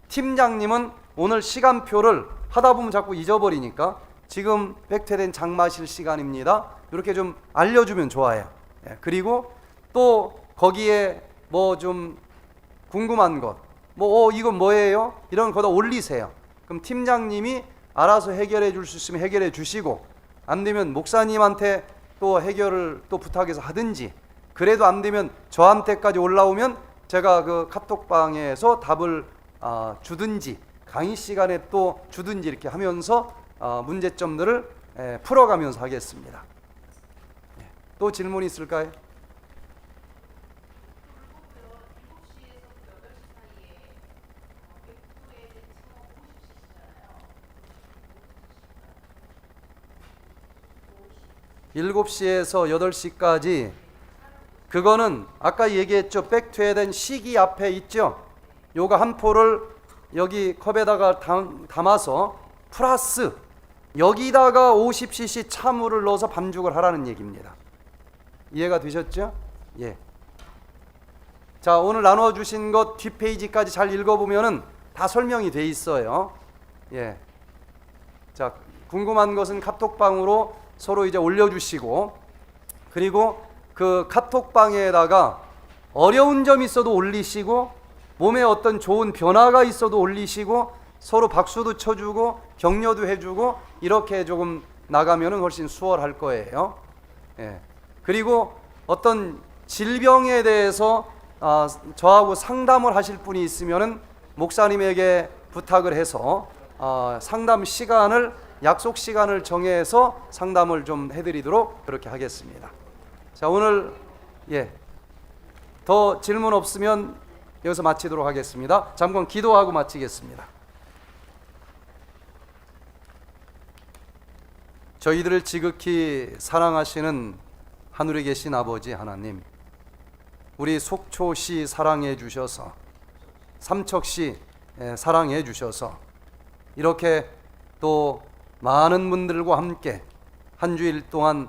팀장님은 오늘 시간표를 하다 보면 자꾸 잊어버리니까 지금 백퇴된 장 마실 시간입니다, 이렇게 좀 알려주면 좋아요. 예, 그리고 또 거기에 뭐 좀 궁금한 것, 뭐 이건 뭐예요? 이런 거 다 올리세요. 그럼 팀장님이 알아서 해결해 줄 수 있으면 해결해 주시고, 안 되면 목사님한테 또 해결을 또 부탁해서 하든지, 그래도 안 되면 저한테까지 올라오면 제가 그 카톡방에서 답을 주든지 강의 시간에 또 주든지 이렇게 하면서 문제점들을 풀어가면서 하겠습니다. 또 질문 있을까요? 일곱 시에서 8시까지, 그거는 아까 얘기했죠. 백퇴된 시기 앞에 있죠. 요거 한 포를 여기 컵에다가 담아서 플러스 여기다가 50cc 차물을 넣어서 반죽을 하라는 얘기입니다. 이해가 되셨죠? 예. 자, 오늘 나눠주신 것 뒷페이지까지 잘 읽어보면은 다 설명이 돼 있어요. 예. 자, 궁금한 것은 카톡방으로 서로 이제 올려주시고, 그리고 그 카톡방에다가 어려운 점 있어도 올리시고, 몸에 어떤 좋은 변화가 있어도 올리시고, 서로 박수도 쳐주고 격려도 해주고, 이렇게 조금 나가면은 훨씬 수월할 거예요. 예. 그리고 어떤 질병에 대해서 저하고 상담을 하실 분이 있으면은 목사님에게 부탁을 해서 상담 시간을, 약속 시간을 정해서 상담을 좀 해드리도록 그렇게 하겠습니다. 자, 오늘 더 질문 없으면 여기서 마치도록 하겠습니다. 잠깐 기도하고 마치겠습니다. 저희들을 지극히 사랑하시는 하늘에 계신 아버지 하나님, 우리 속초시 사랑해 주셔서, 삼척시 사랑해 주셔서 이렇게 또 많은 분들과 함께 한 주일 동안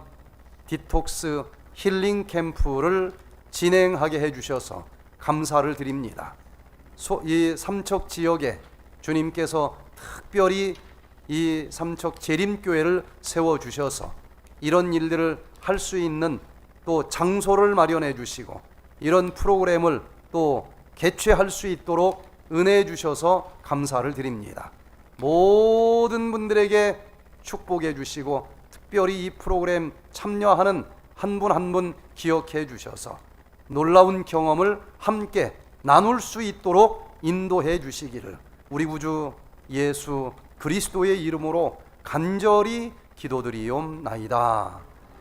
디톡스 힐링 캠프를 진행하게 해 주셔서 감사를 드립니다. 이 삼척 지역에 주님께서 특별히 이 삼척 재림교회를 세워주셔서 이런 일들을 할 수 있는 또 장소를 마련해 주시고 이런 프로그램을 또 개최할 수 있도록 은혜해 주셔서 감사를 드립니다. 모든 분들에게 축복해 주시고 특별히 이 프로그램 참여하는 한 분 한 분 기억해 주셔서 놀라운 경험을 함께 나눌 수 있도록 인도해 주시기를 우리 구주 예수 그리스도의 이름으로 간절히 기도드리옵나이다.